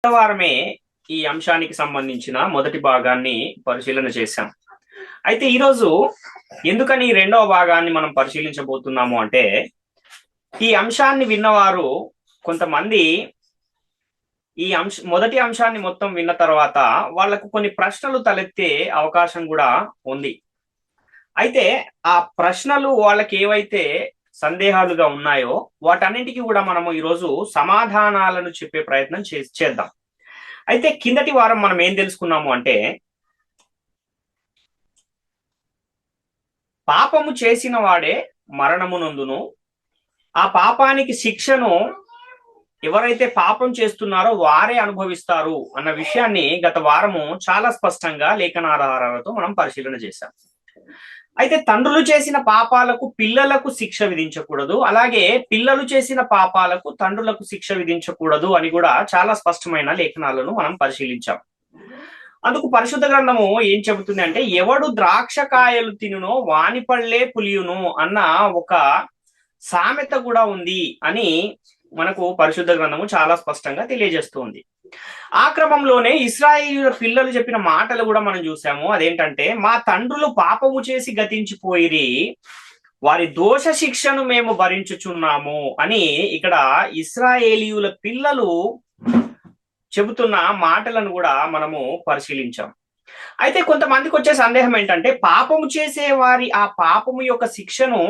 వారమే ఈ అంశానికి సంబంధించిన మొదటి భాగాన్ని పరిశీలన చేశాం. అయితే ఈరోజు ఎందుకని రెండవ భాగాన్ని మనం పరిశీలించబోతున్నాము అంటే, ఈ అంశాన్ని విన్నవారు కొంతమంది మొదటి అంశాన్ని మొత్తం విన్న తర్వాత వాళ్లకు కొన్ని ప్రశ్నలు తలెత్తే అవకాశం కూడా ఉంది. అయితే ఆ ప్రశ్నలు వాళ్ళకి ఏవైతే సందేహాలుగా ఉన్నాయో వాటన్నింటికి కూడా మనము ఈరోజు సమాధానాలను చెప్పే ప్రయత్నం చేద్దాం. అయితే కిందటి వారం మనం ఏం తెలుసుకున్నాము అంటే, పాపము చేసిన వాడే మరణమునందును, ఆ పాపానికి శిక్షను ఎవరైతే పాపం చేస్తున్నారో వారే అనుభవిస్తారు అన్న విషయాన్ని గత వారము చాలా స్పష్టంగా లేఖనాధారాలతో మనం పరిశీలన చేశాం. అయితే తండ్రులు చేసిన పాపాలకు పిల్లలకు శిక్ష విధించకూడదు, అలాగే పిల్లలు చేసిన పాపాలకు తండ్రులకు శిక్ష విధించకూడదు అని కూడా చాలా స్పష్టమైన లేఖనాలను మనం పరిశీలించాం. అందుకు పరిశుద్ధ గ్రంథము ఏం చెబుతుంది అంటే, ఎవడు ద్రాక్ష కాయలు తినునో వాని పళ్ళే పులియును అన్న ఒక సామెత కూడా ఉంది అని మనకు పరిశుద్ధ గ్రంథము చాలా స్పష్టంగా తెలియజేస్తుంది. ఆ క్రమంలోనే ఇశ్రాయేలీయుల పిల్లలు చెప్పిన మాటలు కూడా మనం చూసాము. అదేంటంటే, మా తండ్రులు పాపము చేసి గతించిపోయిరి, వారి దోష శిక్షను మేము భరించుచున్నాము అని ఇక్కడ ఇశ్రాయేలీయుల పిల్లలు చెబుతున్న మాటలను కూడా మనము పరిశీలించాం. అయితే కొంతమందికి వచ్చే సందేహం ఏంటంటే, పాపము చేసే వారి ఆ పాపము యొక్క శిక్షను,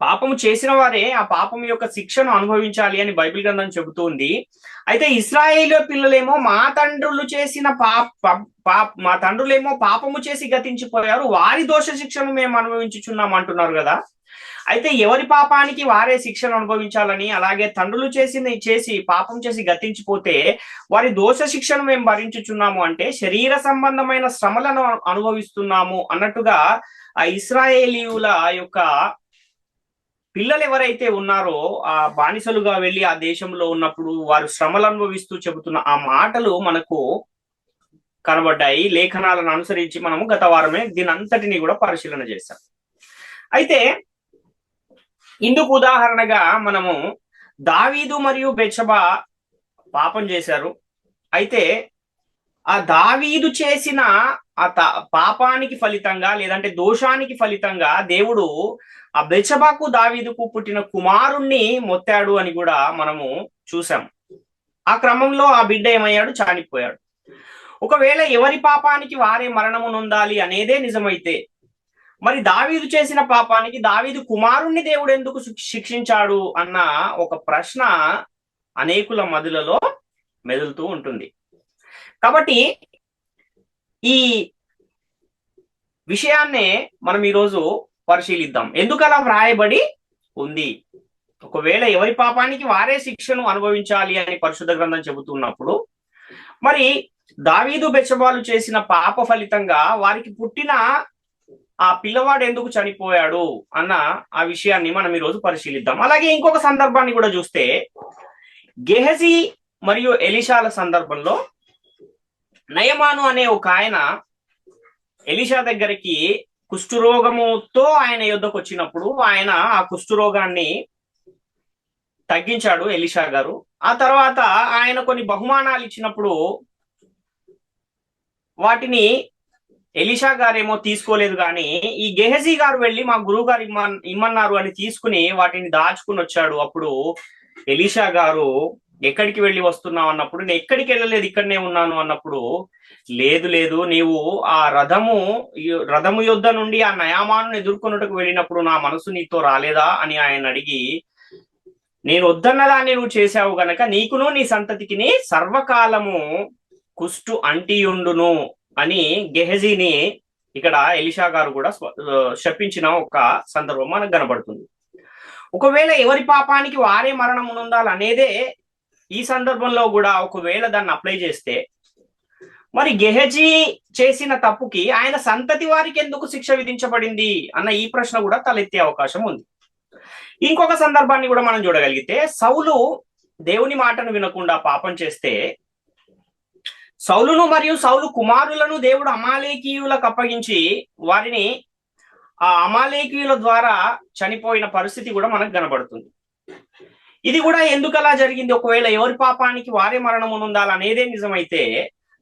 పాపము చేసిన వారే ఆ పాపం యొక్క శిక్షను అనుభవించాలి అని బైబిల్ గ్రంథం చెబుతుంది. అయితే ఇశ్రాయేలు పిల్లలేమో మా తండ్రులేమో పాపము చేసి గతించిపోయారు, వారి దోష శిక్షను మేము అనుభవించుచున్నాం అంటున్నారు కదా. అయితే ఎవరి పాపానికి వారే శిక్షను అనుభవించాలని, అలాగే తండ్రులు చేసి పాపం చేసి గతించిపోతే వారి దోష శిక్షను మేము భరించుచున్నాము అంటే శరీర సంబంధమైన శ్రమలను అనుభవిస్తున్నాము అన్నట్టుగా ఆ ఇశ్రాయేలీయుల యొక్క పిల్లలు ఎవరైతే ఉన్నారో, ఆ బానిసలుగా వెళ్ళి ఆ దేశంలో ఉన్నప్పుడు వారు శ్రమలు అనుభవిస్తూ చెబుతున్న ఆ మాటలు మనకు కనబడ్డాయి. లేఖనాలను అనుసరించి మనము గత వారమే దీని అంతటిని కూడా పరిశీలన చేశాం. అయితే ఇందుకు ఉదాహరణగా మనము దావీదు మరియు బెత్షెబా పాపం చేశారు. అయితే ఆ దావీదు చేసిన ఆ పాపానికి ఫలితంగా, లేదంటే దోషానికి ఫలితంగా దేవుడు ఆ బెత్షెబాకు దావీదుకు పుట్టిన కుమారుణ్ణి మొత్తాడు అని కూడా మనము చూసాం. ఆ క్రమంలో ఆ బిడ్డ ఏమయ్యాడు? చనిపోయాడు. ఒకవేళ ఎవరి పాపానికి వారే మరణము నొందాలి అనేదే నిజమైతే, మరి దావీదు చేసిన పాపానికి దావీదు కుమారుణ్ణి దేవుడు ఎందుకు శిక్షించాడు అన్న ఒక ప్రశ్న అనేకుల మదులలో మెదులుతూ ఉంటుంది. కాబట్టి ఈ విషయాన్నే మనం ఈరోజు పరిశీలిద్దాం. ఎందుకు అలా వ్రాయబడి ఉంది? ఒకవేళ ఎవరి పాపానికి వారే శిక్షను అనుభవించాలి అని పరిశుద్ధ గ్రంథం చెబుతున్నప్పుడు, మరి దావీదు బెత్షెబాలు చేసిన పాప ఫలితంగా వారికి పుట్టిన ఆ పిల్లవాడు ఎందుకు చనిపోయాడు అన్న ఆ విషయాన్ని మనం ఈరోజు పరిశీలిద్దాం. అలాగే ఇంకొక సందర్భాన్ని కూడా చూస్తే, గెహజీ మరియు ఎలీషాల సందర్భంలో నయమాను అనే ఒక ఆయన ఎలీషా దగ్గరికి కుష్ఠరోగముతో ఆయన యుద్ధకు వచ్చినప్పుడు ఆయన ఆ కుష్ఠరోగాన్ని తగ్గించాడు ఎలీషా గారు. ఆ తర్వాత ఆయన కొన్ని బహుమానాలు ఇచ్చినప్పుడు వాటిని ఎలీషా గారేమో తీసుకోలేదు, కానీ ఈ గెహజీ గారు వెళ్ళి మా గురువు గారు ఇమ్మన్నారు అని తీసుకుని వాటిని దాచుకుని వచ్చాడు. అప్పుడు ఎలీషా గారు ఎక్కడికి వెళ్ళి వస్తున్నావు అన్నప్పుడు, నేను ఎక్కడికి వెళ్ళలేదు, ఇక్కడనే ఉన్నాను అన్నప్పుడు, లేదు నీవు ఆ రథము యుద్ధ నుండి ఆ నయామాను ఎదుర్కొన్నట్టుకు వెళ్ళినప్పుడు నా మనసు నీతో రాలేదా అని ఆయన అడిగి, నేను వద్దన్నదాన్ని నువ్వు చేశావు గనక నీకును నీ సంతతికిని సర్వకాలము కుష్టు అంటియుండును అని గెహజీని ఇక్కడ ఎలీషా గారు కూడా శపించిన ఒక సందర్భం మనకు కనబడుతుంది. ఒకవేళ ఎవరి పాపానికి వారే మరణం నొందాలి అనేదే ఈ సందర్భంలో కూడా ఒకవేళ దాన్ని అప్లై చేస్తే, మరి గెహజీ చేసిన తప్పుకి ఆయన సంతతి వారికి ఎందుకు శిక్ష విధించబడింది అన్న ఈ ప్రశ్న కూడా తలెత్తే అవకాశం ఉంది. ఇంకొక సందర్భాన్ని కూడా మనం చూడగలిగితే, సౌలు దేవుని మాటను వినకుండా పాపం చేస్తే సౌలును మరియు సౌలు కుమారులను దేవుడు అమాలేకీయులకు అప్పగించి వారిని ఆ అమాలేకీయుల ద్వారా చనిపోయిన పరిస్థితి కూడా మనకు కనబడుతుంది. ఇది కూడా ఎందుకు అలా జరిగింది, ఒకవేళ ఎవరి పాపానికి వారే మరణం పొందాలనేదే నిజమైతే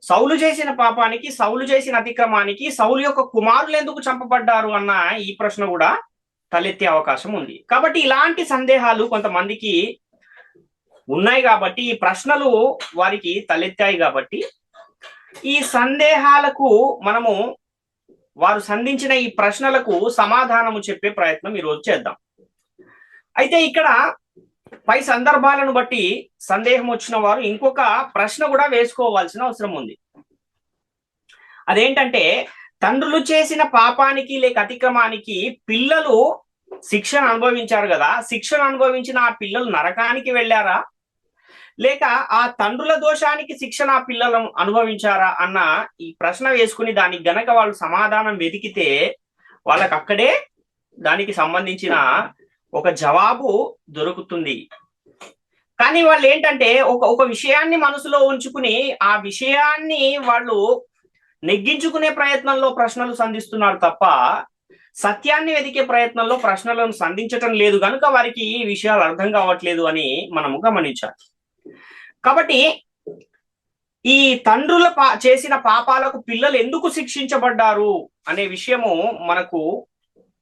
సౌలు చేసిన పాపానికి, సౌలు చేసిన అతిక్రమానికి సౌలు యొక్క కుమారులు ఎందుకు చంపబడ్డారు అన్న ఈ ప్రశ్న కూడా తలెత్తే అవకాశం ఉంది. కాబట్టి ఇలాంటి సందేహాలు కొంతమందికి ఉన్నాయి కాబట్టి, ఈ ప్రశ్నలు వారికి తలెత్తాయి కాబట్టి ఈ సందేహాలకు మనము, వారు సంధించిన ఈ ప్రశ్నలకు సమాధానము చెప్పే ప్రయత్నం ఈరోజు చేద్దాం. అయితే ఇక్కడ పై సందర్భాలను బట్టి సందేహం వచ్చిన వారు ఇంకొక ప్రశ్న కూడా వేసుకోవాల్సిన అవసరం ఉంది. అదేంటంటే, తండ్రులు చేసిన పాపానికి లేక అతిక్రమానికి పిల్లలు శిక్షను అనుభవించారు కదా, శిక్షను అనుభవించిన ఆ పిల్లలు నరకానికి వెళ్ళారా, లేక ఆ తండ్రుల దోషానికి శిక్షణ ఆ పిల్లలు అనుభవించారా అన్న ఈ ప్రశ్న వేసుకుని దానికి గనక వాళ్ళు సమాధానం వెతికితే వాళ్ళకి అక్కడే దానికి సంబంధించిన ఒక జవాబు దొరుకుతుంది. కానీ వాళ్ళు ఏంటంటే ఒక విషయాన్ని మనసులో ఉంచుకుని ఆ విషయాన్ని వాళ్ళు నెగ్గించుకునే ప్రయత్నంలో ప్రశ్నలు సంధిస్తున్నారు తప్ప సత్యాన్ని వెతికే ప్రయత్నంలో ప్రశ్నలను సంధించటం లేదు, కనుక వారికి ఈ విషయాలు అర్థం కావట్లేదు అని మనము గమనించాలి. కాబట్టి ఈ తండ్రుల చేసిన పాపాలకు పిల్లలు ఎందుకు శిక్షించబడ్డారు అనే విషయము మనకు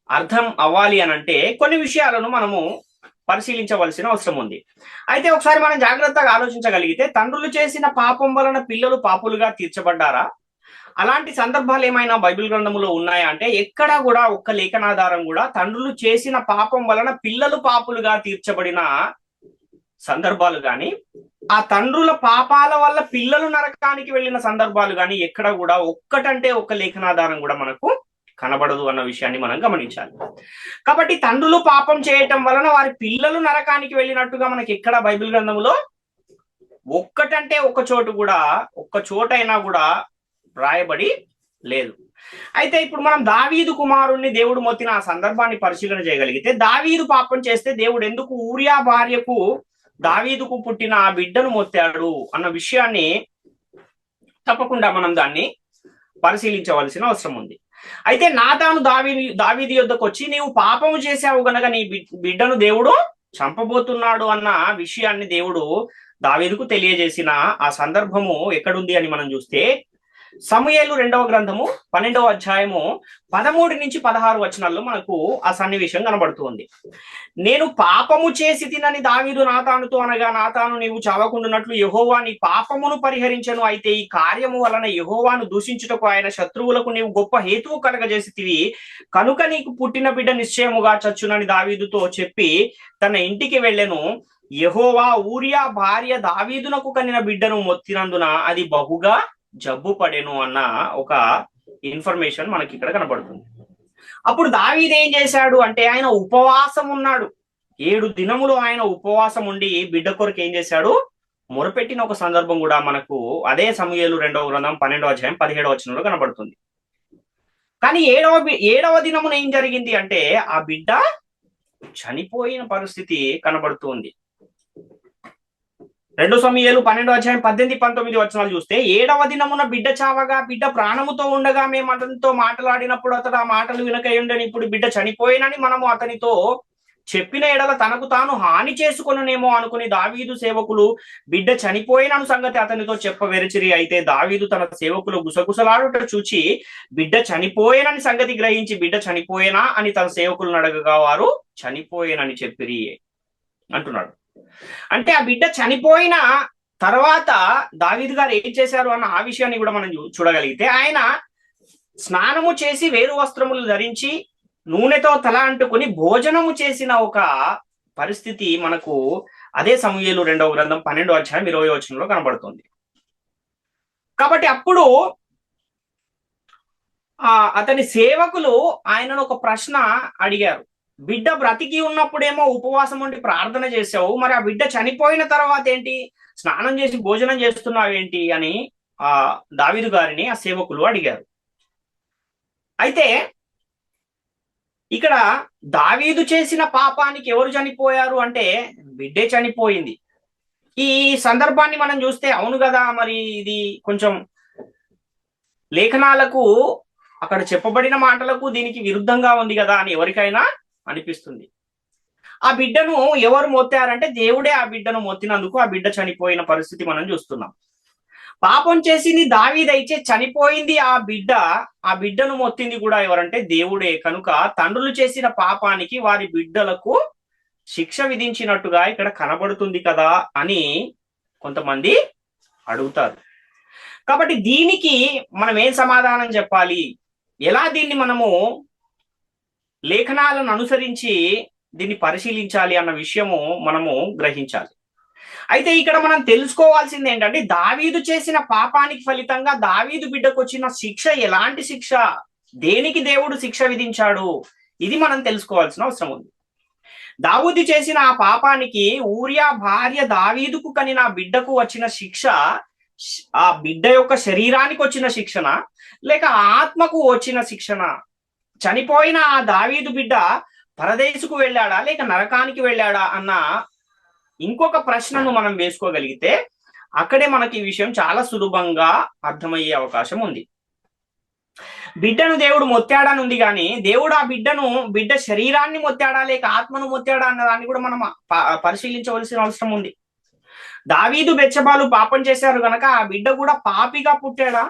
అర్థం అవ్వాలి అని అంటే కొన్ని విషయాలను మనము పరిశీలించవలసిన అవసరం ఉంది. అయితే ఒకసారి మనం జాగ్రత్తగా ఆలోచించగలిగితే, తండ్రులు చేసిన పాపం వలన పిల్లలు పాపులుగా తీర్చబడ్డారా? అలాంటి సందర్భాలు ఏమైనా బైబిల్ గ్రంథంలో ఉన్నాయా అంటే ఎక్కడా కూడా ఒక్క లేఖనాధారం కూడా తండ్రులు చేసిన పాపం వలన పిల్లలు పాపులుగా తీర్చబడిన సందర్భాలు కానీ, ఆ తండ్రుల పాపాల వల్ల పిల్లలు నరకానికి వెళ్ళిన సందర్భాలు కానీ ఎక్కడ కూడా ఒక్కటంటే ఒక్క లేఖనాధారం కూడా మనకు కనబడదు అన్న విషయాన్ని మనం గమనించాలి. కాబట్టి తండ్రులు పాపం చేయటం వలన వారి పిల్లలు నరకానికి వెళ్ళినట్టుగా మనకి ఎక్కడ బైబిల్ గ్రంథంలో ఒక్కటంటే ఒక్క చోటు కూడా, ఒక్క చోటైనా కూడా రాయబడి లేదు. అయితే ఇప్పుడు మనం దావీదు కుమారుణ్ణి దేవుడు మొత్తిన ఆ సందర్భాన్ని పరిశీలన చేయగలిగితే, దావీదు పాపం చేస్తే దేవుడు ఎందుకు ఊరియా భార్యకు దావీదుకు పుట్టిన ఆ బిడ్డను మొత్తాడు అన్న విషయాన్ని తప్పకుండా మనం దాన్ని పరిశీలించవలసిన అవసరం ఉంది. అయితే నాతాను దావీదు యొద్దకు వచ్చి, నీవు పాపము చేశావు గనక నీ బిడ్డను దేవుడు చంపబోతున్నాడు అన్న విషయాన్ని దేవుడు దావీదుకు తెలియజేసిన ఆ సందర్భము ఎక్కడుంది అని మనం చూస్తే, సమూయేలు 2వ గ్రంథము 12వ అధ్యాయము 13 నుంచి 16 వచనాల్లో మనకు ఆ సన్నివేశం కనబడుతుంది. నేను పాపము చేసి తినని దావీదు నాతానుతో అనగా, నాతాను నీవు చావకుండునట్లు యెహోవా నీ పాపమును పరిహరించెను. అయితే ఈ కార్యము వలన యెహోవాను దూషించుటకు ఆయన శత్రువులకు నీవు గొప్ప హేతువు కలగజేసితివి, కనుక నీకు పుట్టిన బిడ్డ నిశ్చయముగా చచ్చునని దావీదుతో చెప్పి తన ఇంటికి వెళ్ళెను. యెహోవా ఊరియా భార్య దావీదునకు కనిన బిడ్డను మొత్తినందున అది బహుగా జబ్బు పడెను అన్న ఒక ఇన్ఫర్మేషన్ మనకి ఇక్కడ కనబడుతుంది. అప్పుడు దావీదు ఏం చేశాడు అంటే, ఆయన ఉపవాసం ఉన్నాడు. 7 దినములు ఆయన ఉపవాసం ఉండి బిడ్డ కొరకు ఏం చేశాడు, మొరపెట్టిన ఒక సందర్భం కూడా మనకు అదే సమూయేలు 2వ గ్రంథం 12వ అధ్యాయం 17వ వచనంలో కనబడుతుంది. కానీ ఏడవ దినమున ఏం జరిగింది అంటే, ఆ బిడ్డ చనిపోయిన పరిస్థితి కనబడుతుంది. 2 సమూయేలు 12వ అధ్యాయం 18, 19 వచనాలు చూస్తే, 7వ దినమున బిడ్డ చావగా బిడ్డ ప్రాణముతో ఉండగా మేము అతనితో మాట్లాడినప్పుడు అతడు ఆ మాటలు వినకయుండని, ఇప్పుడు బిడ్డ చనిపోయినని మనము అతనితో చెప్పిన ఎడల తనకు తాను హాని చేసుకొనునేమో అనుకుని దావీదు సేవకులు బిడ్డ చనిపోయిన సంగతి అతనితో చెప్పవెరచిరి. అయితే దావీదు తన సేవకులు గుసగుసలాడుట చూచి బిడ్డ చనిపోయేనని సంగతి గ్రహించి, బిడ్డ చనిపోయేనా అని తన సేవకులను అడగగా వారు చనిపోయేనని చెప్పిరి అంటున్నాడు. అంటే ఆ బిడ్డ చనిపోయిన తర్వాత దావీదు గారు ఏం చేశారు అన్న ఆ విషయాన్ని కూడా మనం చూడగలిగితే, ఆయన స్నానము చేసి వేరు వస్త్రములు ధరించి నూనెతో తల అంటుకుని భోజనము చేసిన ఒక పరిస్థితి మనకు అదే సమూయేలు 2వ గ్రంథం 12వ అధ్యాయం 20వ వచనంలో కనబడుతుంది. కాబట్టి అప్పుడు అతని సేవకులు ఆయనను ఒక ప్రశ్న అడిగారు. బిడ్డ బ్రతికి ఉన్నప్పుడేమో ఉపవాసం ఉండి ప్రార్థన చేసావు, మరి ఆ బిడ్డ చనిపోయిన తర్వాత ఏంటి, స్నానం చేసి భోజనం చేస్తున్నావు ఏంటి అని దావీదు గారిని ఆ సేవకులు అడిగారు. అయితే ఇక్కడ దావీదు చేసిన పాపానికి ఎవరు చనిపోయారు అంటే బిడ్డే చనిపోయింది. ఈ సందర్భాన్ని మనం చూస్తే అవును కదా, మరి ఇది కొంచెం లేఖనాలకు అక్కడ చెప్పబడిన మాటలకు దీనికి విరుద్ధంగా ఉంది కదా అని ఎవరికైనా అనిపిస్తుంది. ఆ బిడ్డను ఎవరు మొత్తారంటే దేవుడే ఆ బిడ్డను మొత్తినందుకు ఆ బిడ్డ చనిపోయిన పరిస్థితి మనం చూస్తున్నాం. పాపం చేసింది దావీదైతే చనిపోయింది ఆ బిడ్డను మొత్తింది కూడా ఎవరంటే దేవుడే. కనుక తండ్రులు చేసిన పాపానికి వారి బిడ్డలకు శిక్ష విధించినట్టుగా ఇక్కడ కనబడుతుంది కదా అని కొంతమంది అడుగుతారు. కాబట్టి దీనికి మనం ఏం సమాధానం చెప్పాలి, ఎలా దీన్ని మనము లేఖనాలను అనుసరించి దీన్ని పరిశీలించాలి అన్న విషయము మనము గ్రహించాలి. అయితే ఇక్కడ మనం తెలుసుకోవాల్సింది ఏంటంటే దావీదు చేసిన పాపానికి ఫలితంగా దావీదు బిడ్డకు వచ్చిన శిక్ష ఎలాంటి శిక్ష, దేనికి దేవుడు శిక్ష విధించాడు, ఇది మనం తెలుసుకోవాల్సిన అవసరం ఉంది. దావీదు చేసిన ఆ పాపానికి ఊరియా భార్య దావీదుకు కనిన బిడ్డకు వచ్చిన శిక్ష ఆ బిడ్డ యొక్క శరీరానికి వచ్చిన శిక్షణ లేక ఆత్మకు వచ్చిన శిక్షణ? చనిపోయిన ఆ దావీదు బిడ్డ పరదేశుకు వెళ్ళాడా లేక నరకానికి వెళ్ళాడా అన్న ఇంకొక ప్రశ్నను మనం వేసుకోగలిగితే అక్కడే మనకి ఈ విషయం చాలా సులభంగా అర్థమయ్యే అవకాశం ఉంది. బిడ్డను దేవుడు మొత్తాడని ఉంది కానీ దేవుడు ఆ బిడ్డ శరీరాన్ని మొత్తాడా లేక ఆత్మను మొత్తాడా అన్న దాన్ని కూడా మనం పరిశీలించవలసిన అవసరం ఉంది. దావీదు బెత్షెబాలు పాపం చేశారు గనక ఆ బిడ్డ కూడా పాపిగా పుట్టాడా?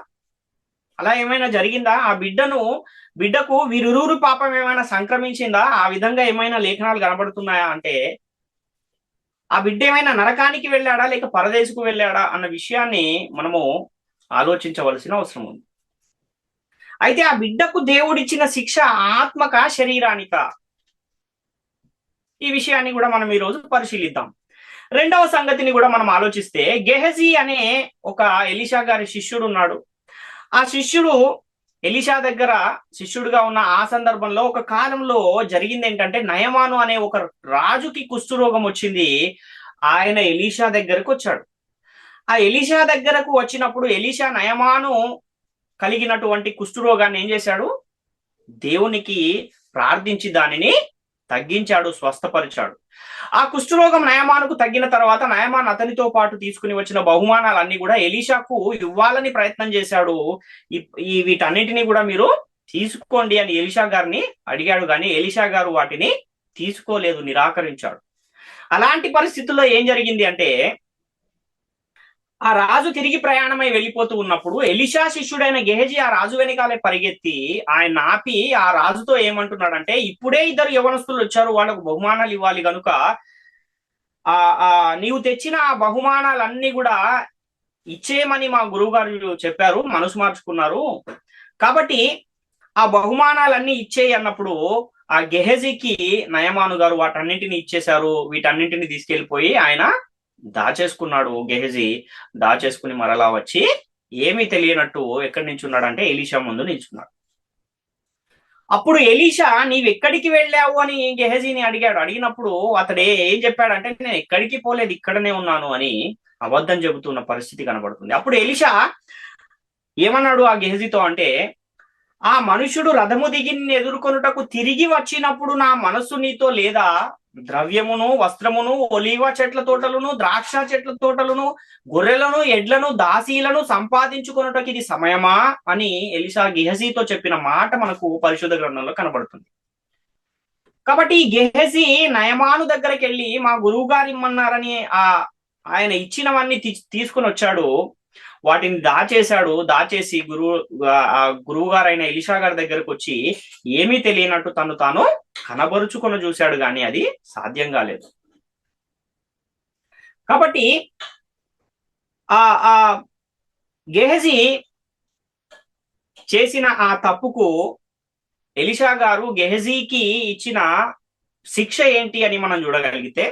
అలా ఏమైనా జరిగిందా? ఆ బిడ్డకు వీరిరువురు పాపం ఏమైనా సంక్రమించిందా? ఆ విధంగా ఏమైనా లేఖనాలు కనబడుతున్నాయా అంటే ఆ బిడ్డ ఏమైనా నరకానికి వెళ్ళాడా లేక పరదేశుకు వెళ్ళాడా అన్న విషయాన్ని మనము ఆలోచించవలసిన అవసరం ఉంది. అయితే ఆ బిడ్డకు దేవుడిచ్చిన శిక్ష ఆత్మక శరీరానిక? ఈ విషయాన్ని కూడా మనం ఈరోజు పరిశీలిద్దాం. రెండవ సంగతిని కూడా మనం ఆలోచిస్తే గెహజీ అనే ఒక ఎలీషా గారి శిష్యుడు ఉన్నాడు. ఆ శిష్యుడు ఎలీషా దగ్గర శిష్యుడిగా ఉన్న ఆ సందర్భంలో ఒక కాలంలో జరిగింది ఏంటంటే నయమాను అనే ఒక రాజుకి కుష్ఠరోగం వచ్చింది. ఆయన ఎలీషా దగ్గరకు వచ్చాడు. ఆ ఎలీషా దగ్గరకు వచ్చినప్పుడు ఎలీషా నయమాను కలిగినటువంటి కుష్ఠరోగాన్ని ఏం చేశాడు? దేవునికి ప్రార్థించి దానిని తగ్గించాడు, స్వస్థపరిచాడు. ఆ కుష్ఠరోగం నయమానుకు తగ్గిన తర్వాత నయమాన్ అతనితో పాటు తీసుకుని వచ్చిన బహుమానాలన్నీ కూడా ఎలీషాకు ఇవ్వాలని ప్రయత్నం చేశాడు. వీటన్నిటినీ కూడా మీరు తీసుకోండి అని ఎలీషా గారిని అడిగాడు, కానీ ఎలీషా గారు వాటిని తీసుకోలేదు, నిరాకరించాడు. అలాంటి పరిస్థితుల్లో ఏం జరిగింది అంటే ఆ రాజు తిరిగి ప్రయాణమై వెళ్ళిపోతూ ఉన్నప్పుడు ఎలీషా శిష్యుడైన గెహజీ ఆ రాజు వెనకాలే పరిగెత్తి ఆయన ఆపి ఆ రాజుతో ఏమంటున్నాడంటే, ఇప్పుడే ఇద్దరు యవనస్తులు వచ్చారు, వాళ్ళకు బహుమానాలు ఇవ్వాలి కనుక నీవు తెచ్చిన ఆ బహుమానాలన్నీ కూడా ఇచ్చేయమని మా గురువు గారు చెప్పారు, మనసు మార్చుకున్నారు, కాబట్టి ఆ బహుమానాలన్నీ ఇచ్చేయి అన్నప్పుడు ఆ గెహజీకి నయమాను గారు వాటన్నింటిని ఇచ్చేశారు. వీటన్నింటిని తీసుకెళ్లిపోయి ఆయన దాచేసుకున్నాడు. గెహజీ దాచేసుకుని మరలా వచ్చి ఏమీ తెలియనట్టు ఎక్కడి నుంచి ఉన్నాడంటే ఎలీషా ముందు నిల్చున్నాడు. అప్పుడు ఎలీషా నీవెక్కడికి వెళ్ళావు అని గెహజీని అడిగాడు. అడిగినప్పుడు అతడు ఏం చెప్పాడంటే నేను ఎక్కడికి పోలేదు, ఇక్కడనే ఉన్నాను అని అబద్ధం చెబుతున్న పరిస్థితి కనబడుతుంది. అప్పుడు ఎలీషా ఏమన్నాడు ఆ గెహజీతో అంటే, ఆ మనుషుడు రథము దిగి ఎదుర్కొనుటకు తిరిగి వచ్చినప్పుడు నా మనస్సు నీతో లేదా? ద్రవ్యమును, వస్త్రమును, ఒలీవ చెట్ల తోటలను, ద్రాక్ష చెట్ల తోటలను, గొర్రెలను, ఎడ్లను, దాసీలను సంపాదించుకొనుటకు ఇది సమయమా అని ఎలీషా గెహజీతో చెప్పిన మాట మనకు పరిశుద్ధ గ్రంథంలో కనబడుతుంది. కాబట్టి గెహజీ నయమాను దగ్గరికి వెళ్ళి మా గురువు గారు ఇమ్మన్నారని ఆయన ఇచ్చినవన్నీ తీసుకుని వచ్చాడు. వాటిని దాచేసి గురువు గారైన ఎలీషా గారి దగ్గరకు వచ్చి ఏమీ తెలియనట్టు తను తాను కనబరుచుకొని చూశాడు, కానీ అది సాధ్యం కాలేదు. కాబట్టి ఆ గెహజీ చేసిన ఆ తప్పుకు ఎలీషా గారు గెహజీకి ఇచ్చిన శిక్ష ఏంటి అని మనం చూడగలిగితే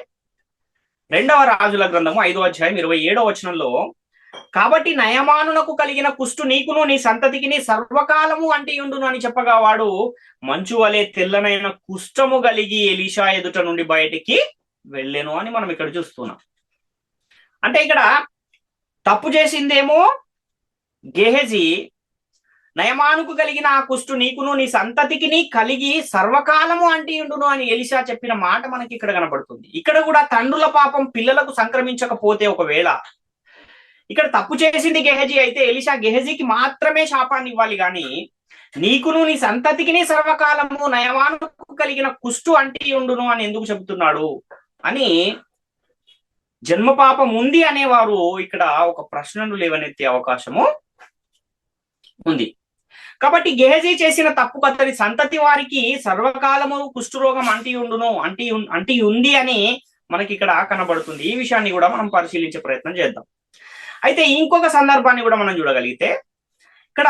2వ రాజుల గ్రంథము 5వ అధ్యాయం 27వ వచనంలో, కాబట్టి నయమానునకు కలిగిన కుష్టు నీకును నీ సంతతికి సర్వకాలము అంటియుండును అని చెప్పగా వాడు మంచు వలె తెల్లనైన కుష్ఠము కలిగి ఎలీషా ఎదుట నుండి బయటికి వెళ్ళెను అని మనం ఇక్కడ చూస్తున్నాం. అంటే ఇక్కడ తప్పు చేసిందేమో గెహజీ, నయమానుకు కలిగిన ఆ కుష్టు నీకును నీ సంతతికి కలిగి సర్వకాలము అంటియుండును అని ఎలీషా చెప్పిన మాట మనకి ఇక్కడ కనబడుతుంది. ఇక్కడ కూడా తండ్రుల పాపం పిల్లలకు సంక్రమించకపోతే ఒకవేళ ఇక్కడ తప్పు చేసింది గెహజీ అయితే ఎలీషా గెహజీకి మాత్రమే శాపాన్ని ఇవ్వాలి గాని నీకును నీ సంతతికిని సర్వకాలము నయమానుకు కలిగిన కుష్టు అంటి ఉండును అని ఎందుకు చెబుతున్నాడు అని జన్మపాపం ఉంది అనేవారు ఇక్కడ ఒక ప్రశ్నను లేవనెత్తే అవకాశము ఉంది. కాబట్టి గెహజీ చేసిన తప్పు అతని సంతతి వారికి సర్వకాలము కుష్ఠరోగం అంటి ఉంది అని మనకి ఇక్కడ కనబడుతుంది. ఈ విషయాన్ని కూడా మనం పరిశీలించే ప్రయత్నం చేద్దాం. అయితే ఇంకొక సందర్భాన్ని కూడా మనం చూడగలిగితే ఇక్కడ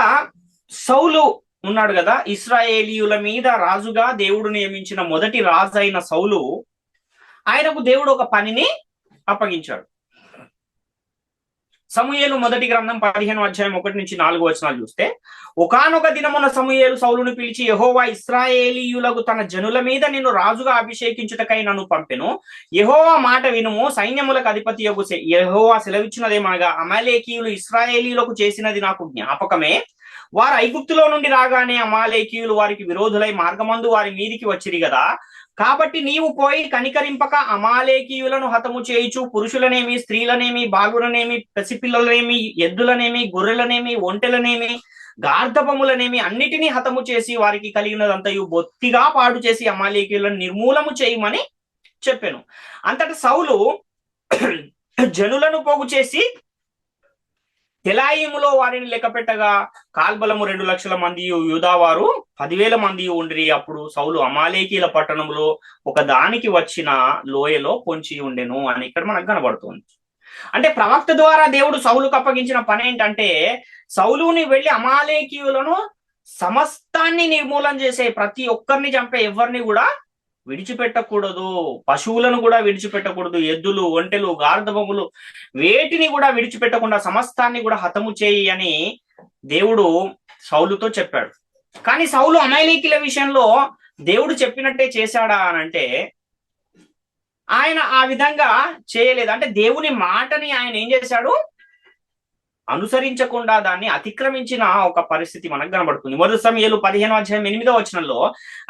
సౌలు ఉన్నాడు కదా, ఇశ్రాయేలీయుల మీద రాజుగా దేవుడు నియమించిన మొదటి రాజు అయిన సౌలు, ఆయనకు దేవుడు ఒక పనిని అప్పగించాడు. సమూయేలు మొదటి గ్రంథం 15 అధ్యాయం 1-4 చూస్తే, ఒకానొక దినమున సమూయేలు సౌలును పిలిచి, యెహోవా ఇశ్రాయేలీయులకు తన జనుల మీద నిన్ను రాజుగా అభిషేకించుటకై నన్ను పంపెను. యెహోవా మాట వినుము, సైన్యములకు అధిపతి యెహోవా సెలవిచ్చినదేమనగా, అమాలేకీయులు ఇశ్రాయేలీయులకు చేసినది నాకు జ్ఞాపకమే. వారు ఐగుప్తులో నుండి రాగానే అమాలేకీయులు వారికి విరోధులై మార్గమందు వారి మీదికి వచ్చిరి కదా. కాబట్టి నీవు పోయి కనికరింపక అమాలేకీయులను హతము చేయుచు పురుషులనేమి, స్త్రీలనేమి, బాలులనేమి, పసిపిల్లలనేమి, ఎద్దులనేమి, గొర్రెలనేమి, ఒంటెలనేమి, గార్ధపములనేమి అన్నిటినీ హతము చేసి వారికి కలిగినదంతయు బొత్తిగా పాడు చేసి అమాలేకీయులను నిర్మూలము చేయమని చెప్పాను. అంతటా సౌలు జనులను పోగు చేసి తెలాయిములో వారిని లెక్కపెట్టగా కాల్బలము 2,00,000 మంది, యూదావారు 10,000 మంది ఉండిరి. అప్పుడు సౌలు అమాలేకీల పట్టణంలో ఒక దానికి వచ్చిన లోయలో పొంచి ఉండెను అని ఇక్కడ మనకు కనబడుతుంది. అంటే ప్రవక్త ద్వారా దేవుడు సౌలుకు అప్పగించిన పని ఏంటంటే, సౌలుని వెళ్లి అమాలేకీయులను సమస్తాన్ని నిర్మూలన చేసే, ప్రతి ఒక్కరిని చంపే, ఎవరిని కూడా విడిచిపెట్టకూడదు, పశువులను కూడా విడిచిపెట్టకూడదు, ఎద్దులు, ఒంటెలు, గార్ధబములు వేటిని కూడా విడిచిపెట్టకుండా సమస్తాన్ని కూడా హతము చేయి అని దేవుడు సౌలుతో చెప్పాడు. కానీ సౌలు అమాలేకీల విషయంలో దేవుడు చెప్పినట్టే చేశాడా అనంటే ఆయన ఆ విధంగా చేయలేదు. అంటే దేవుని మాటని ఆయన ఏం చేశాడు, అనుసరించకుండా దాన్ని అతిక్రమించిన ఒక పరిస్థితి మనకు కనబడుతుంది. మొదటి సమూయేలు 15 అధ్యాయం 8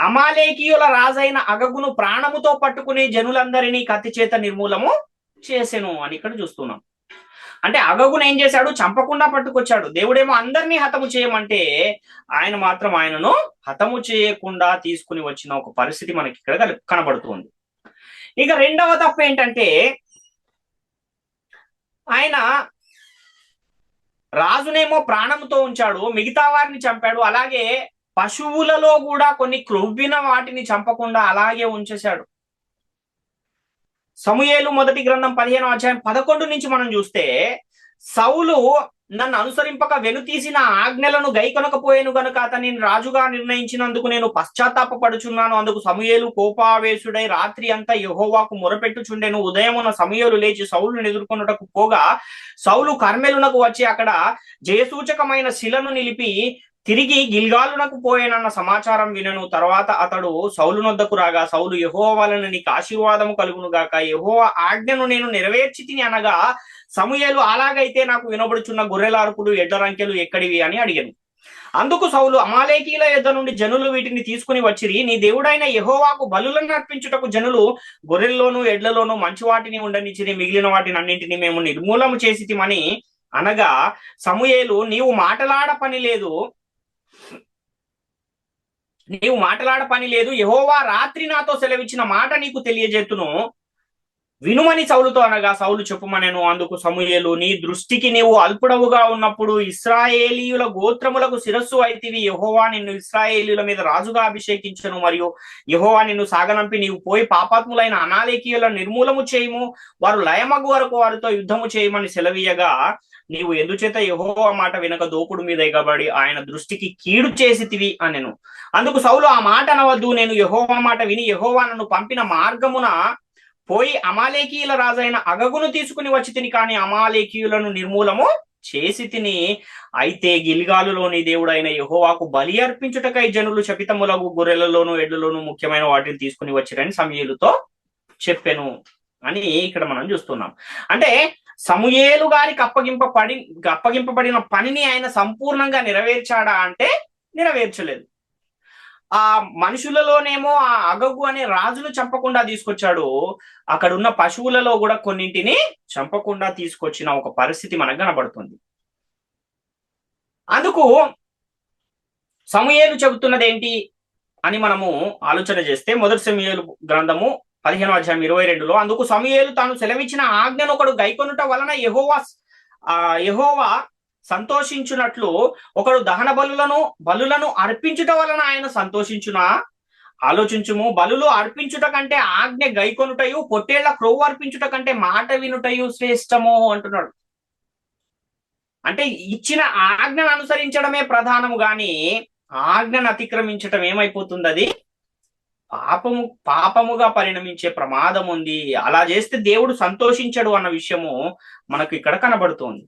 అమాలేకీయుల రాజైన అగగును ప్రాణముతో పట్టుకుని జనులందరినీ కత్తి చేత నిర్మూలము చేసెను అని ఇక్కడ చూస్తున్నాం. అంటే అగగును ఏం చేశాడు, చంపకుండా పట్టుకొచ్చాడు. దేవుడేమో అందరినీ హతము చేయమంటే ఆయన మాత్రం ఆయనను హతము చేయకుండా తీసుకుని వచ్చిన ఒక పరిస్థితి మనకి ఇక్కడ కనబడుతుంది. ఇక రెండవ తప్పు ఏంటంటే, ఆయన రాజునేమో ప్రాణంతో ఉంచాడు, మిగతా వారిని చంపాడు. అలాగే పశువులలో కూడా కొన్ని క్రొవ్విన వాటిని చంపకుండా అలాగే ఉంచేశాడు. సమూయేలు మొదటి గ్రంథం 15 అధ్యాయం 11 మనం చూస్తే, సౌలు నన్ను అనుసరింపక వెనుతీసిన ఆజ్ఞలను గైకొనకపోయాను గనుక అతనిని రాజుగా నిర్ణయించినందుకు నేను పశ్చాత్తాపపడుచున్నాను. అందుకు సమూయేలు కోపావేశుడై రాత్రి అంతా యెహోవాకు మొరపెట్టుచుండెను. ఉదయమున సమూయేలు లేచి సౌలును ఎదుర్కొనుటకు పోగా సౌలు కర్మెలునకు వచ్చి అక్కడ జయసూచకమైన శిలను నిలిపి తిరిగి గిల్గాలునకు పోయేనన్న సమాచారం వినను. తర్వాత అతడు సౌలునొద్దకు రాగా సౌలు, యెహోవా వలన నీకు ఆశీర్వాదము కలుగును గాక, యెహోవా ఆజ్ఞను నేను నెరవేర్చి తిని అనగా సమూయేలు, అలాగైతే నాకు వినబడుచున్న గొర్రెల అరుపులు, ఎడ్ల రంకెలు ఎక్కడివి అని అడిగాను. అందుకు సౌలు, అమాలేకీల యొద్ద నుండి జనులు వీటిని తీసుకుని వచ్చిరి. నీ దేవుడైన యెహోవాకు బలులను అర్పించుటకు జనులు గొర్రెల్లోను ఎడ్లలోను మంచి వాటిని ఉండనిచ్చిరి, మిగిలిన వాటిని అన్నింటినీ మేము నిర్మూలము చేసితిమని అనగా సమూయేలు, నీవు మాటలాడ పని లేదు, యెహోవా రాత్రి నాతో సెలవిచ్చిన మాట నీకు తెలియజేతును, వినుమని సౌలుతో అనగా సౌలు చెప్పుమనెను. అందుకు సమూయేలు, నీ దృష్టికి నీవు అల్పుడవుగా ఉన్నప్పుడు ఇశ్రాయేలీయుల గోత్రములకు శిరస్సు అయితివి. యెహోవా నిన్ను ఇశ్రాయేలీయుల మీద రాజుగా అభిషేకించను, మరియు యెహోవా నిన్ను సాగనంపి నీవు పోయి పాపాత్ములైన అమాలేకీయులను నిర్మూలము చేయము, వారు లయమగు వరకు వారితో యుద్ధము చేయమని సెలవీయగా నీవు ఎందుచేత యెహోవా మాట వినక దోపుడు మీద ఎగబడి ఆయన దృష్టికి కీడు చేసితివి అనెను. అందుకు సౌలు, ఆ మాట అనవద్దు, నేను యెహోవా మాట విని యెహోవా నన్ను పంపిన మార్గమున పోయి అమాలేకీయుల రాజైన అగగును తీసుకుని వచ్చి తిని, కానీ అమాలేకీయులను నిర్మూలము చేసి తిని. అయితే గిల్గాలులోని దేవుడైన యెహోవాకు బలి అర్పించుటకై జనులు శపితములగు గొర్రెలలోను ఎడ్లలోను ముఖ్యమైన వాటిని తీసుకుని వచ్చిరని సమూయేలుతో చెప్పెను అని ఇక్కడ మనం చూస్తున్నాం. అంటే సమూయేలు గారికి అప్పగింపబడిన పనిని ఆయన సంపూర్ణంగా నెరవేర్చాడా అంటే నెరవేర్చలేదు. ఆ మనుషులలోనేమో ఆ అగగు అనే రాజును చంపకుండా తీసుకొచ్చాడు, అక్కడ ఉన్న పశువులలో కూడా కొన్నింటిని చంపకుండా తీసుకొచ్చిన ఒక పరిస్థితి మనకు కనబడుతుంది. అందుకు సమూయేలు చెబుతున్నది ఏంటి అని మనము ఆలోచన చేస్తే, మొదటి సమూయేలు గ్రంథము 15:22, అందుకు సమూయేలు తాను సెలవిచ్చిన ఆజ్ఞను ఒకడు గైకొనుట వలన యెహోవా సంతోషించున్నట్లు ఒకడు దహన బలులను అర్పించుట వలన ఆయన సంతోషించునా? ఆలోచించుము. బలులు అర్పించుట కంటే ఆజ్ఞ గైకొనుటయు, పొట్టేళ్ల క్రొవ్వు అర్పించుట కంటే మాట వినుటయు శ్రేష్టము అంటున్నాడు. అంటే ఇచ్చిన ఆజ్ఞను అనుసరించడమే ప్రధానము గాని ఆజ్ఞను అతిక్రమించటం ఏమైపోతుంది, అది పాపముగా పరిణమించే ప్రమాదం ఉంది. అలా చేస్తే దేవుడు సంతోషించడు అన్న విషయము మనకు ఇక్కడ కనబడుతోంది.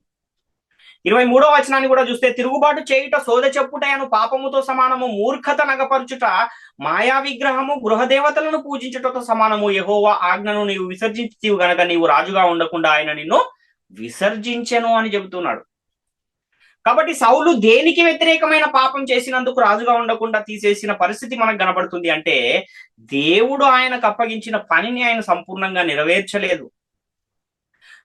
23వ వచనాన్ని కూడా చూస్తే, తిరుగుబాటు చేయుట సోదె చెప్పుటయను పాపముతో సమానము, మూర్ఖత నగపరుచుట మాయా విగ్రహము గృహదేవతలను పూజించుటతో సమానము. యెహోవా ఆజ్ఞను నీవు విసర్జించితివి గనక నీవు రాజుగా ఉండకుండా ఆయన నిన్ను విసర్జించెను అని చెబుతున్నాడు. కాబట్టి సౌలు దేనికి వ్యతిరేకమైన పాపం చేసినందుకు రాజుగా ఉండకుండా తీసేసిన పరిస్థితి మనకు కనబడుతుంది అంటే, దేవుడు ఆయనకు అప్పగించిన పనిని ఆయన సంపూర్ణంగా నెరవేర్చలేదు.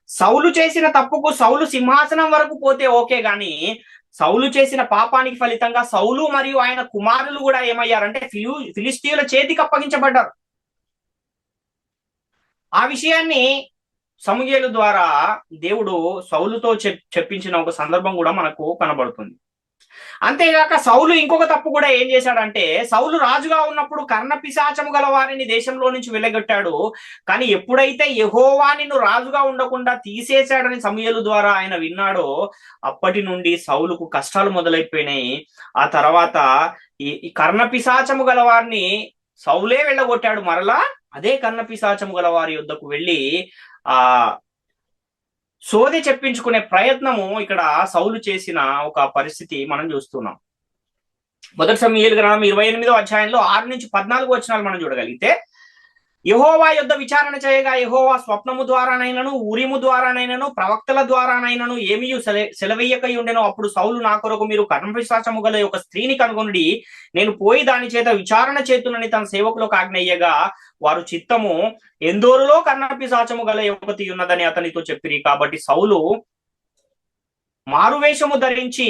సౌలు చేసిన తప్పుకు సౌలు సింహాసనం వరకు పోతే ఓకే గాని, సౌలు చేసిన పాపానికి ఫలితంగా సౌలు మరియు ఆయన కుమారులు కూడా ఏమయ్యారంటే ఫిలిస్తీయుల చేతికి అప్పగించబడ్డారు. ఆ విషయాన్ని సమూయేలు ద్వారా దేవుడు సౌలుతో చెప్పించిన ఒక సందర్భం కూడా మనకు కనబడుతుంది. అంతేగాక సౌలు ఇంకొక తప్పు కూడా ఏం చేశాడంటే, సౌలు రాజుగా ఉన్నప్పుడు కర్ణ పిశాచము గల వారిని దేశంలో నుంచి వెళ్ళగొట్టాడు. కానీ ఎప్పుడైతే యెహోవా నిన్ను రాజుగా ఉండకుండా తీసేశాడని సమూయేలు ద్వారా ఆయన విన్నాడో, అప్పటి నుండి సౌలుకు కష్టాలు మొదలైపోయినాయి. ఆ తర్వాత ఈ కర్ణ పిశాచము గల వారిని సౌలే వెళ్ళగొట్టాడు. మరలా అదే కర్ణ పిశాచము గల వారి యొద్దకు వెళ్ళి ఆ సోదె చెప్పించుకునే ప్రయత్నము ఇక్కడ సౌలు చేసిన ఒక పరిస్థితి మనం చూస్తున్నాం. మొదటి సమూయేలు గ్రంథం 28వ అధ్యాయంలో 6-14 వచనాలు మనం చూడగలిగితే, యెహోవా యొద్ద విచారణ చేయగా యెహోవా స్వప్నము ద్వారానైనను ఊరిము ద్వారానైనను ప్రవక్తల ద్వారానైనను ఏమీ సెలవీయకై ఉండెను. అప్పుడు సౌలు నా కొరకు మీరు కర్ణపిశాచము గల ఒక స్త్రీని కనుగొనుడి, నేను పోయి దాని చేత విచారణ చేతునని తన సేవకులకు ఆజ్ఞయ్యగా వారు చిత్తము ఎందోరులో కర్ణపిశాచము గల యువతి ఉన్నదని అతనితో చెప్పిరి. కాబట్టి సౌలు మారువేషము ధరించి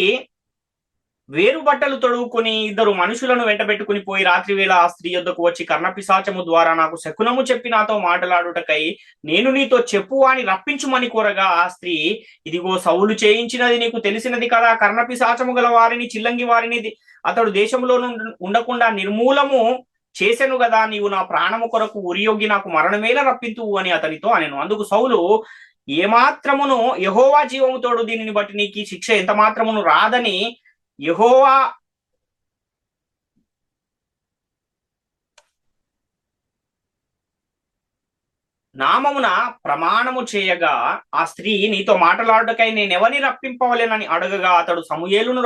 వేరు బట్టలు తొడుగుకుని 2 మనుషులను వెంటబెట్టుకుని పోయి రాత్రి వేళ ఆ స్త్రీ యొద్దకు వచ్చి, కర్ణపిశాచము ద్వారా నాకు శకునము చెప్పి నాతో మాట్లాడుటకై నేను నీతో చెప్పు అని రప్పించుమని కోరగా, ఆ స్త్రీ, ఇదిగో సౌలు చేయించినది నీకు తెలిసినది కదా, కర్ణపిశాచము గల వారిని చిల్లంగి వారిని అతడు దేశంలో ఉండకుండా నిర్మూలము చేసెను కదా, నీవు నా ప్రాణము కొరకు ఉరియొగ్గి నాకు మరణమేల రప్పింతువు అని అతనితో అనెను. అందుకు సౌలు, ఏమాత్రమును యెహోవా జీవముతోడు దీనిని బట్టి నీకు శిక్ష ఎంత మాత్రమును రాదని యెహోవా నామమున ప్రమాణము చేయగా, ఆ స్త్రీ నీతో మాట్లాడుటకై నేనెవరిని రప్పింపవలేనని అడగగా, అతడు సమూయేలును